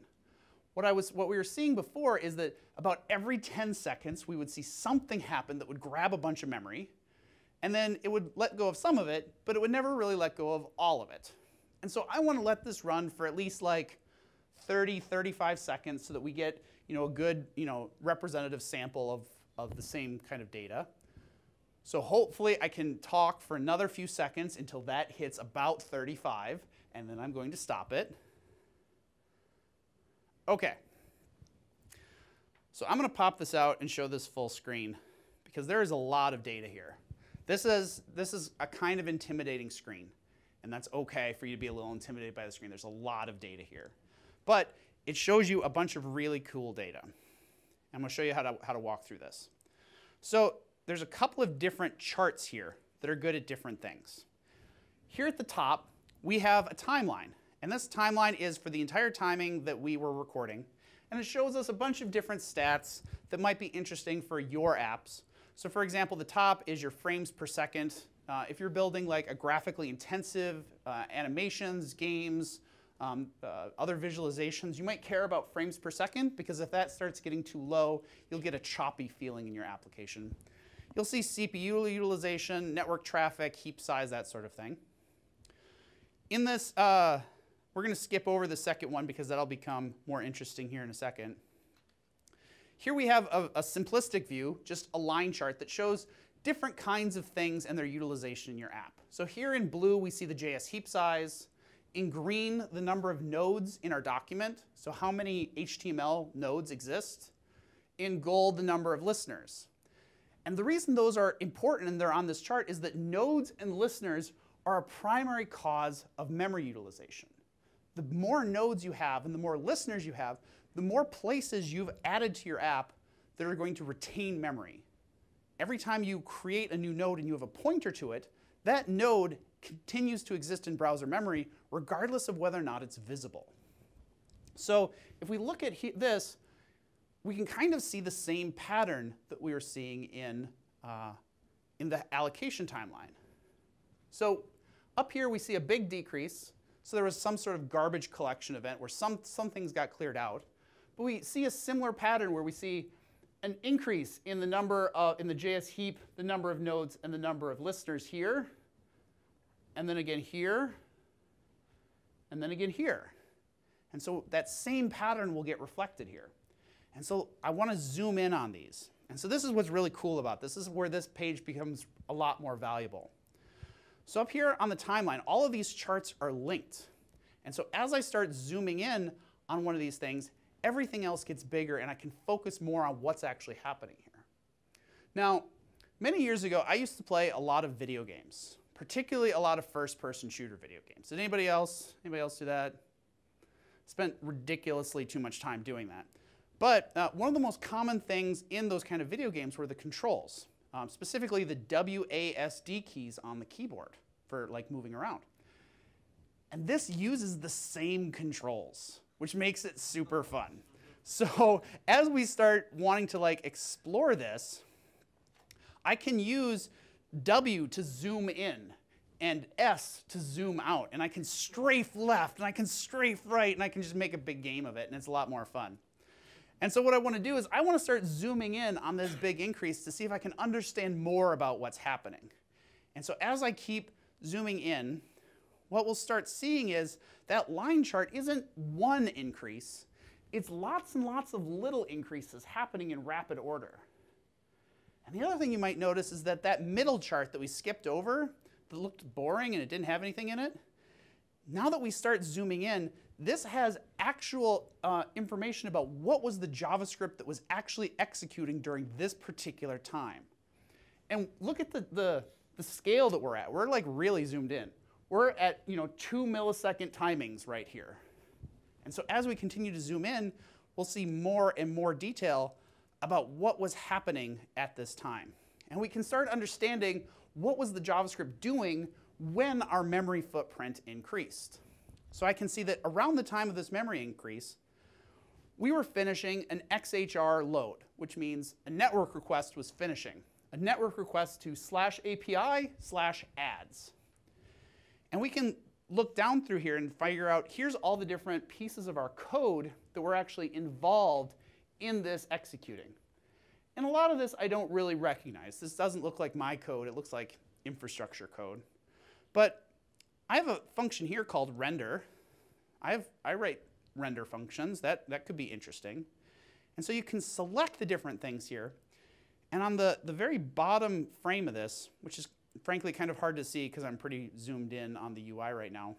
What we were seeing before is that about every 10 seconds, we would see something happen that would grab a bunch of memory, and then it would let go of some of it, but it would never really let go of all of it. And so I want to let this run for at least like 30, 35 seconds so that we get a good representative sample of the same kind of data. So hopefully I can talk for another few seconds until that hits about 35, and then I'm going to stop it. OK. So I'm going to pop this out and show this full screen, because there is a lot of data here. This is a kind of intimidating screen, and that's OK for you to be a little intimidated by the screen. There's a lot of data here. But it shows you a bunch of really cool data. I'm going to show you how to walk through this. So there's a couple of different charts here that are good at different things. Here at the top, we have a timeline. And this timeline is for the entire timing that we were recording. And it shows us a bunch of different stats that might be interesting for your apps. So for example, the top is your frames per second. If you're building like a graphically intensive animations, games, other visualizations, you might care about frames per second, because if that starts getting too low, you'll get a choppy feeling in your application. You'll see CPU utilization, network traffic, heap size, that sort of thing. In this, we're going to skip over the second one because that'll become more interesting here in a second. Here we have a simplistic view, just a line chart that shows different kinds of things and their utilization in your app. So here in blue, we see the JS heap size. In green, the number of nodes in our document, so how many HTML nodes exist. In gold, the number of listeners. And the reason those are important and they're on this chart is that nodes and listeners are a primary cause of memory utilization. The more nodes you have and the more listeners you have, the more places you've added to your app that are going to retain memory. Every time you create a new node and you have a pointer to it, that node continues to exist in browser memory regardless of whether or not it's visible. So if we look at this, we can kind of see the same pattern that we were seeing in the allocation timeline. So up here we see a big decrease. So there was some sort of garbage collection event where some things got cleared out. But we see a similar pattern where we see an increase in the number in the JS heap, the number of nodes, and the number of listeners here. and then again here, and then again here. And so that same pattern will get reflected here. And so I want to zoom in on these. And so this is what's really cool about this. This is where this page becomes a lot more valuable. So up here on the timeline, all of these charts are linked. And so as I start zooming in on one of these things, everything else gets bigger and I can focus more on what's actually happening here. Now, many years ago, I used to play a lot of video games, particularly a lot of first-person shooter video games. Did anybody else do that? Spent ridiculously too much time doing that. But one of the most common things in those kind of video games were the controls, specifically the WASD keys on the keyboard for like moving around. And this uses the same controls, which makes it super fun. So as we start wanting to like explore this, I can use W to zoom in and S to zoom out. And I can strafe left and I can strafe right and I can just make a big game of it and it's a lot more fun. And so what I want to do is I want to start zooming in on this big increase to see if I can understand more about what's happening. And so as I keep zooming in, what we'll start seeing is that line chart isn't one increase, it's lots and lots of little increases happening in rapid order. And the other thing you might notice is that that middle chart that we skipped over, that looked boring and it didn't have anything in it, now that we start zooming in, this has actual information about what was the JavaScript that was actually executing during this particular time. And look at the scale that we're at. We're like really zoomed in. We're at 2 millisecond timings right here. And so as we continue to zoom in, we'll see more and more detail about what was happening at this time. And we can start understanding what was the JavaScript doing when our memory footprint increased. So I can see that around the time of this memory increase, we were finishing an XHR load, which means a network request was finishing. A network request to /API/ads. And we can look down through here and figure out, here's all the different pieces of our code that were actually involved in this executing. And a lot of this I don't really recognize. This doesn't look like my code. It looks like infrastructure code. But I have a function here called render. I write render functions. That could be interesting. And so you can select the different things here. And on the very bottom frame of this, which is frankly kind of hard to see because I'm pretty zoomed in on the UI right now,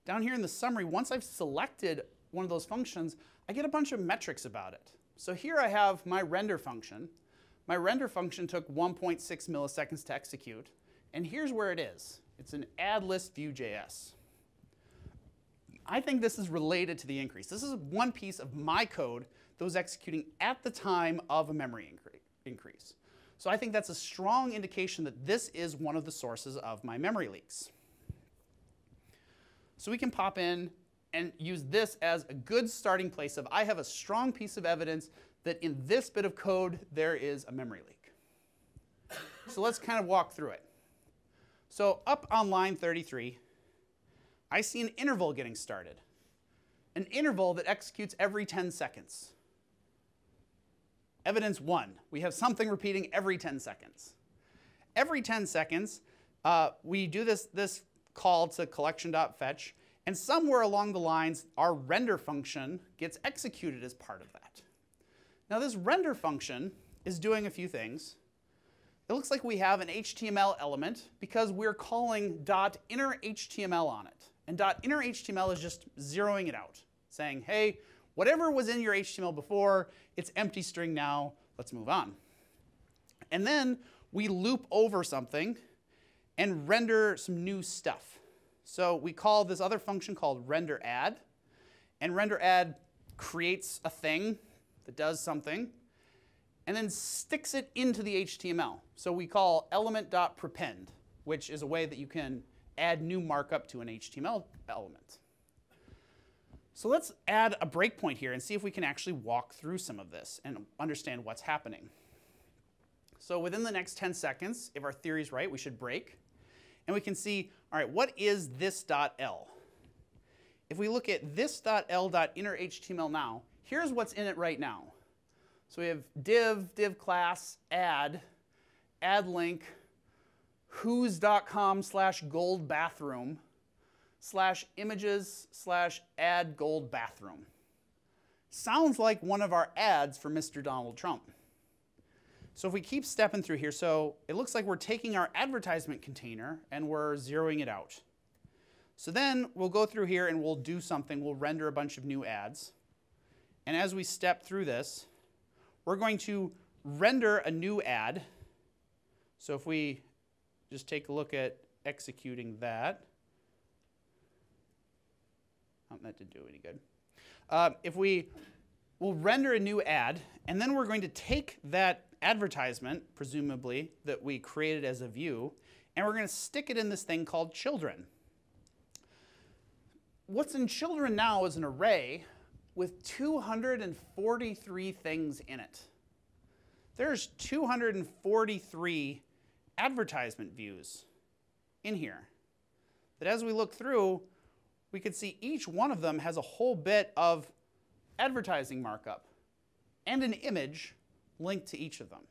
down here in the summary, once I've selected one of those functions, I get a bunch of metrics about it. So here I have my render function. My render function took 1.6 milliseconds to execute. And here's where it is. It's an add list Vue.js. I think this is related to the increase. This is one piece of my code that was executing at the time of a memory increase. So I think that's a strong indication that this is one of the sources of my memory leaks. So we can pop in and use this as a good starting place of I have a strong piece of evidence that in this bit of code there is a memory leak. So let's kind of walk through it. So up on line 33, I see an interval getting started. An interval that executes every 10 seconds. Evidence 1, we have something repeating every 10 seconds. Every 10 seconds, we do this call to collection.fetch, and somewhere along the lines, our render function gets executed as part of that. Now this render function is doing a few things. It looks like we have an HTML element because we're calling .innerHTML on it. And .innerHTML is just zeroing it out, saying, hey, whatever was in your HTML before, it's empty string now, let's move on. And then we loop over something and render some new stuff. So we call this other function called renderAdd, and renderAdd creates a thing that does something and then sticks it into the HTML. So we call element.prepend, which is a way that you can add new markup to an HTML element. So let's add a breakpoint here and see if we can actually walk through some of this and understand what's happening. So within the next 10 seconds, if our theory is right, we should break. And we can see, all right, what is this.l? If we look at this.l.innerHTML now, here's what's in it right now. So we have div class, add link, whos.com/goldbathroom/images/add-gold-bathroom. Sounds like one of our ads for Mr. Donald Trump. So if we keep stepping through here, so it looks like we're taking our advertisement container and we're zeroing it out. So then we'll go through here and we'll do something. We'll render a bunch of new ads. And as we step through this, we're going to render a new ad. So if we just take a look at executing that. Oh, that didn't do any good. We'll render a new ad, and then we're going to take that advertisement, presumably, that we created as a view, and we're going to stick it in this thing called children. What's in children now is an array with 243 things in it. There's 243 advertisement views in here that as we look through, we can see each one of them has a whole bit of advertising markup and an image linked to each of them.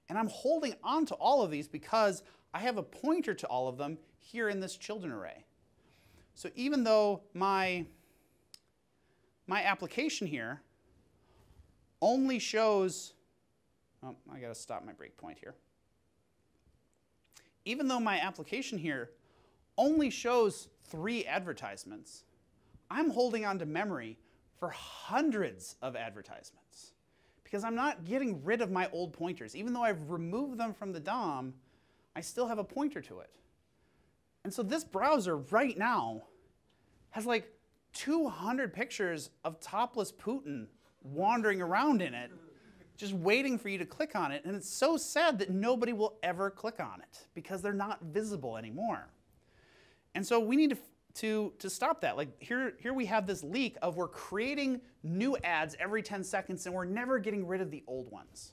And I'm holding on to all of these because I have a pointer to all of them here in this children array. So even though my application here only shows, oh, I got to stop my breakpoint here. Even though my application here only shows 3 advertisements, I'm holding on to memory for hundreds of advertisements because I'm not getting rid of my old pointers. Even though I've removed them from the DOM, I still have a pointer to it. And so this browser right now has like 200 pictures of topless Putin wandering around in it, just waiting for you to click on it. And it's so sad that nobody will ever click on it because they're not visible anymore. And so we need to stop that. Like here we have this leak of we're creating new ads every 10 seconds and we're never getting rid of the old ones.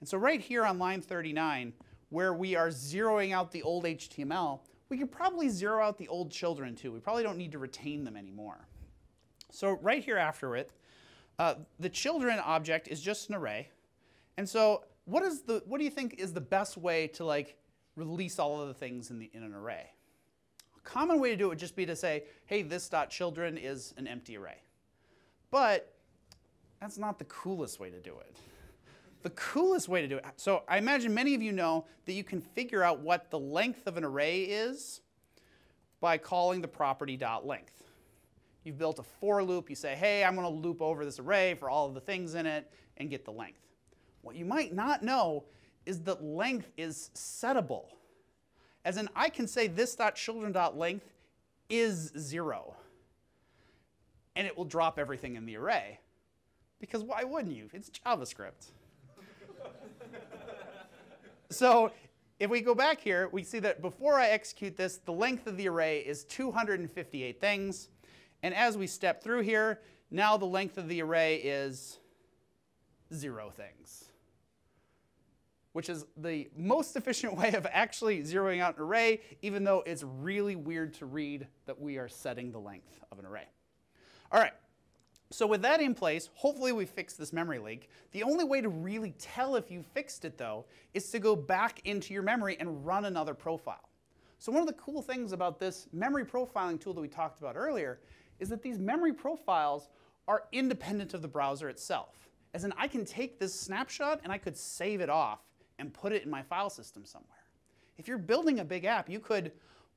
And so right here on line 39, where we are zeroing out the old HTML, we could probably zero out the old children too. We probably don't need to retain them anymore. So right here after it, the children object is just an array. And so what do you think is the best way to like release all of the things in an array? A common way to do it would just be to say, hey, this.children is an empty array. But that's not the coolest way to do it. The coolest way to do it, so I imagine many of you know that you can figure out what the length of an array is by calling the property.length. You've built a for loop. You say, hey, I'm going to loop over this array for all of the things in it and get the length. What you might not know is that length is settable. As in, I can say this.children.length is 0. And it will drop everything in the array. Because why wouldn't you? It's JavaScript. So if we go back here, we see that before I execute this, the length of the array is 258 things. And as we step through here, now the length of the array is 0 things, which is the most efficient way of actually zeroing out an array, even though it's really weird to read that we are setting the length of an array. All right. So with that in place, hopefully we fixed this memory leak. The only way to really tell if you fixed it, though, is to go back into your memory and run another profile. So one of the cool things about this memory profiling tool that we talked about earlier is that these memory profiles are independent of the browser itself. As in, I can take this snapshot and I could save it off and put it in my file system somewhere. If you're building a big app, you could,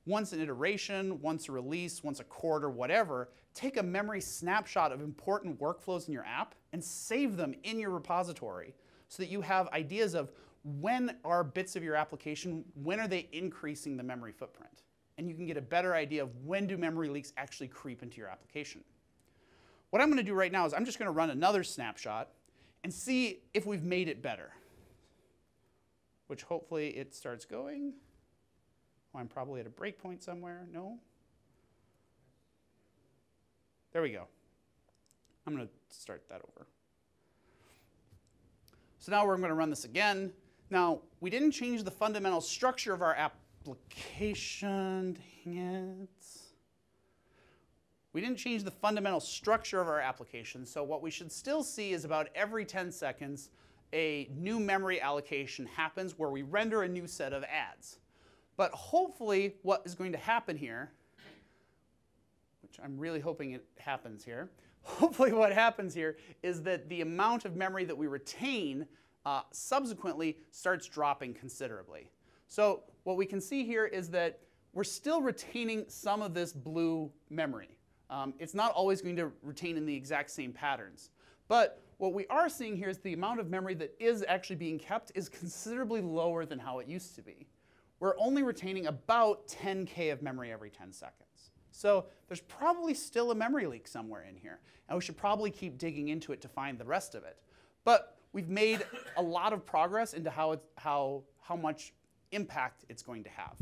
once an iteration, once a release, once a quarter, whatever, take a memory snapshot of important workflows in your app and save them in your repository so that you have ideas of when are bits of your application, when are they increasing the memory footprint? And you can get a better idea of when do memory leaks actually creep into your application. What I'm going to do right now is I'm just going to run another snapshot and see if we've made it better, which hopefully it starts going. Oh, I'm probably at a breakpoint somewhere. No? There we go. I'm going to start that over. So now we're going to run this again. Now, we didn't change the fundamental structure of our application. Dang it. We didn't change the fundamental structure of our application, so what we should still see is about every 10 seconds, a new memory allocation happens where we render a new set of ads. But hopefully what is going to happen here, which I'm really hoping it happens here, hopefully what happens here is that the amount of memory that we retain subsequently starts dropping considerably. So what we can see here is that we're still retaining some of this blue memory. It's not always going to retain in the exact same patterns. But what we are seeing here is the amount of memory that is actually being kept is considerably lower than how it used to be. We're only retaining about 10K of memory every 10 seconds. So there's probably still a memory leak somewhere in here. And we should probably keep digging into it to find the rest of it. But we've made a lot of progress into how much impact it's going to have.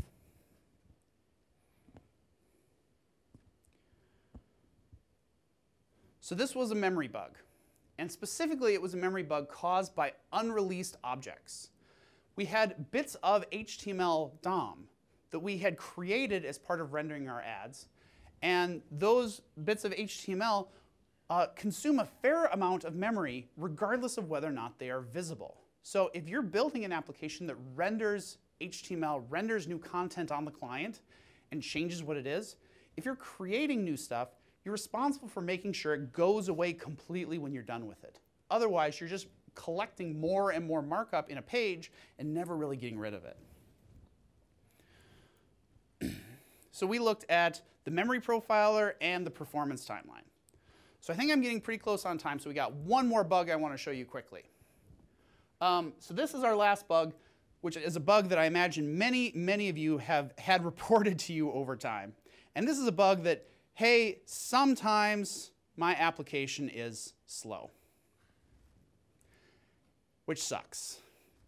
So this was a memory bug. And specifically, it was a memory bug caused by unreleased objects. We had bits of HTML DOM that we had created as part of rendering our ads. And those bits of HTML consume a fair amount of memory regardless of whether or not they are visible. So if you're building an application that renders HTML, renders new content on the client, and changes what it is, if you're creating new stuff, you're responsible for making sure it goes away completely when you're done with it. Otherwise, you're just collecting more and more markup in a page and never really getting rid of it. So we looked at the memory profiler and the performance timeline. So I think I'm getting pretty close on time, so we got one more bug I want to show you quickly. So this is our last bug, which is a bug that I imagine many of you have had reported to you over time. And this is a bug that, hey, sometimes my application is slow, which sucks.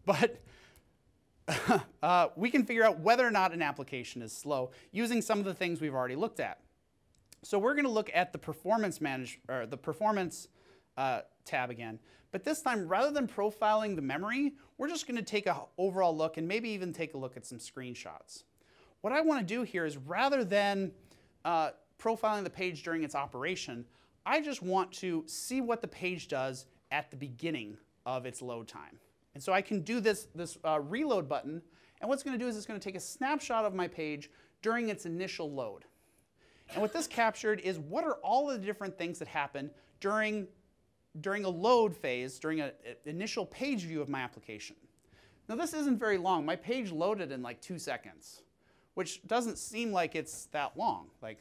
But we can figure out whether or not an application is slow using some of the things we've already looked at. So we're going to look at the performance tab again. But this time, rather than profiling the memory, we're just going to take an overall look and maybe even take a look at some screenshots. What I want to do here is, rather than profiling the page during its operation, I just want to see what the page does at the beginning of its load time. And so I can do this reload button, and what's going to do is it's going to take a snapshot of my page during its initial load. And what this captured is what are all the different things that happen during a load phase, during an initial page view of my application. Now this isn't very long. My page loaded in like 2 seconds, which doesn't seem like it's that long. Like,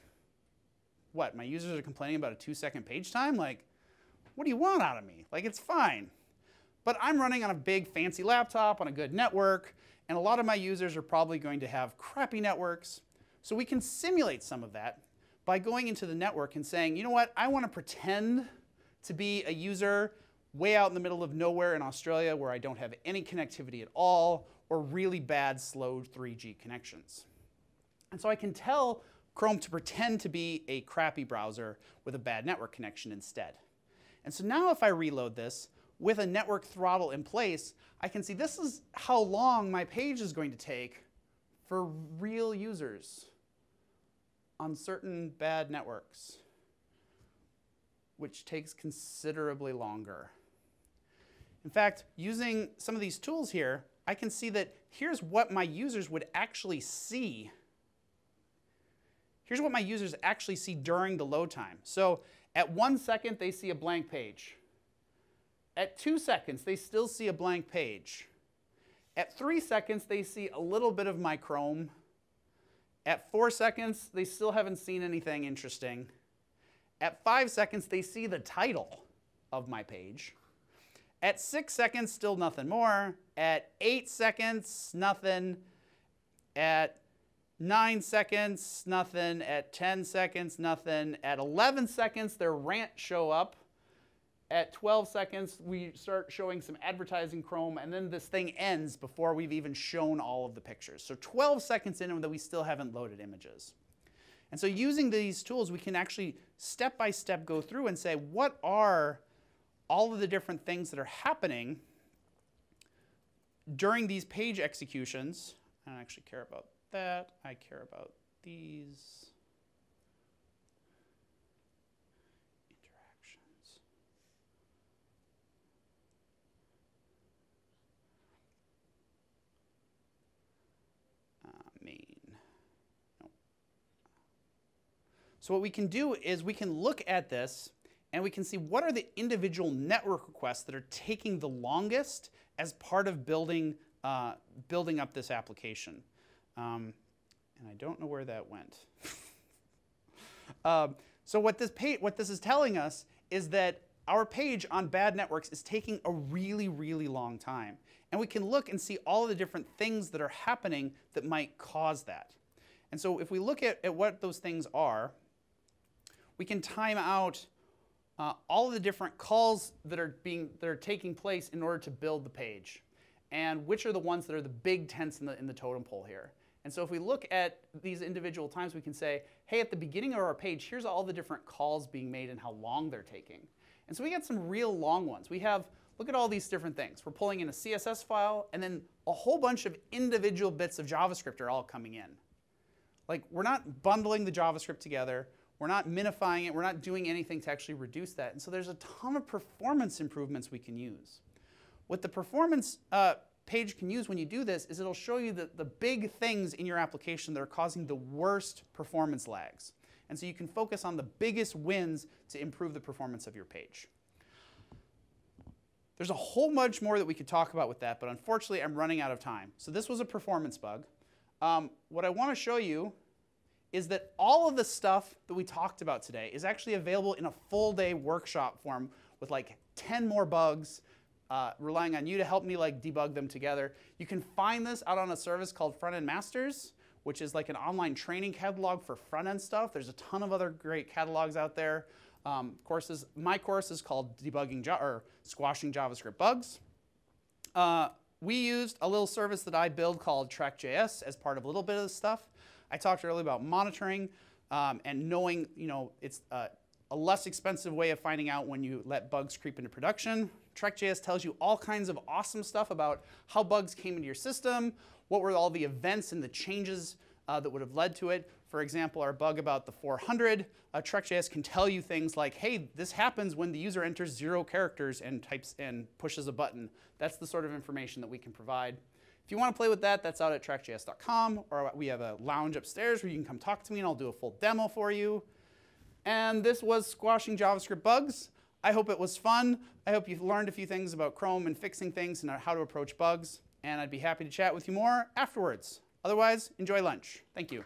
what, my users are complaining about a 2-second page time? Like, what do you want out of me? Like, it's fine. But I'm running on a big fancy laptop on a good network, and a lot of my users are probably going to have crappy networks. So we can simulate some of that by going into the network and saying, you know what, I want to pretend to be a user way out in the middle of nowhere in Australia where I don't have any connectivity at all, or really bad slow 3G connections. And so I can tell Chrome to pretend to be a crappy browser with a bad network connection instead. And so now if I reload this with a network throttle in place, I can see this is how long my page is going to take for real users on certain bad networks, which takes considerably longer. In fact, using some of these tools here, I can see that here's what my users would actually see. Here's what my users actually see during the load time. So at 1 second, they see a blank page. At 2 seconds, they still see a blank page. At 3 seconds, they see a little bit of my Chrome. At 4 seconds, they still haven't seen anything interesting. At 5 seconds, they see the title of my page. At 6 seconds, still nothing more. At 8 seconds, nothing. At 9 seconds, nothing. At 10 seconds, nothing. At 11 seconds, their rant show up. At 12 seconds, we start showing some advertising Chrome, and then this thing ends before we've even shown all of the pictures. So 12 seconds in, and we still haven't loaded images. And so using these tools, we can actually step by step go through and say, what are all of the different things that are happening during these page executions? I don't actually care about that. I care about these. Main So what we can do is we can look at this and we can see what are the individual network requests that are taking the longest as part of building up this application. And I don't know where that went. So what this is telling us is that our page on bad networks is taking a really, really long time. And we can look and see all of the different things that are happening that might cause that. And so if we look at what those things are, we can time out all of the different calls that are taking place in order to build the page, and which are the ones that are the big tents in the totem pole here. And so if we look at these individual times, we can say, hey, at the beginning of our page, here's all the different calls being made and how long they're taking. And so we get some real long ones. We have, look at all these different things. We're pulling in a CSS file, and then a whole bunch of individual bits of JavaScript are all coming in. Like, we're not bundling the JavaScript together. We're not minifying it. We're not doing anything to actually reduce that. And so there's a ton of performance improvements we can use. What the performance page can use when you do this is it'll show you the big things in your application that are causing the worst performance lags. And so you can focus on the biggest wins to improve the performance of your page. There's a whole bunch more that we could talk about with that, but unfortunately I'm running out of time. So this was a performance bug. What I want to show you is that all of the stuff that we talked about today is actually available in a full-day workshop form with like 10 more bugs, relying on you to help me like debug them together. You can find this out on a service called Front End Masters, which is like an online training catalog for front-end stuff. There's a ton of other great catalogs out there. Courses. My course is called Debugging or Squashing JavaScript Bugs. We used a little service that I build called Track.js as part of a little bit of this stuff. I talked earlier about monitoring and knowing, it's a less expensive way of finding out when you let bugs creep into production. Track.js tells you all kinds of awesome stuff about how bugs came into your system, what were all the events and the changes that would have led to it. For example, our bug about the 400, Track.js can tell you things like, hey, this happens when the user enters 0 characters and types and pushes a button. That's the sort of information that we can provide. If you want to play with that, that's out at trackjs.com, or we have a lounge upstairs where you can come talk to me and I'll do a full demo for you. And this was Squashing JavaScript Bugs. I hope it was fun. I hope you've learned a few things about Chrome and fixing things and how to approach bugs. And I'd be happy to chat with you more afterwards. Otherwise, enjoy lunch. Thank you.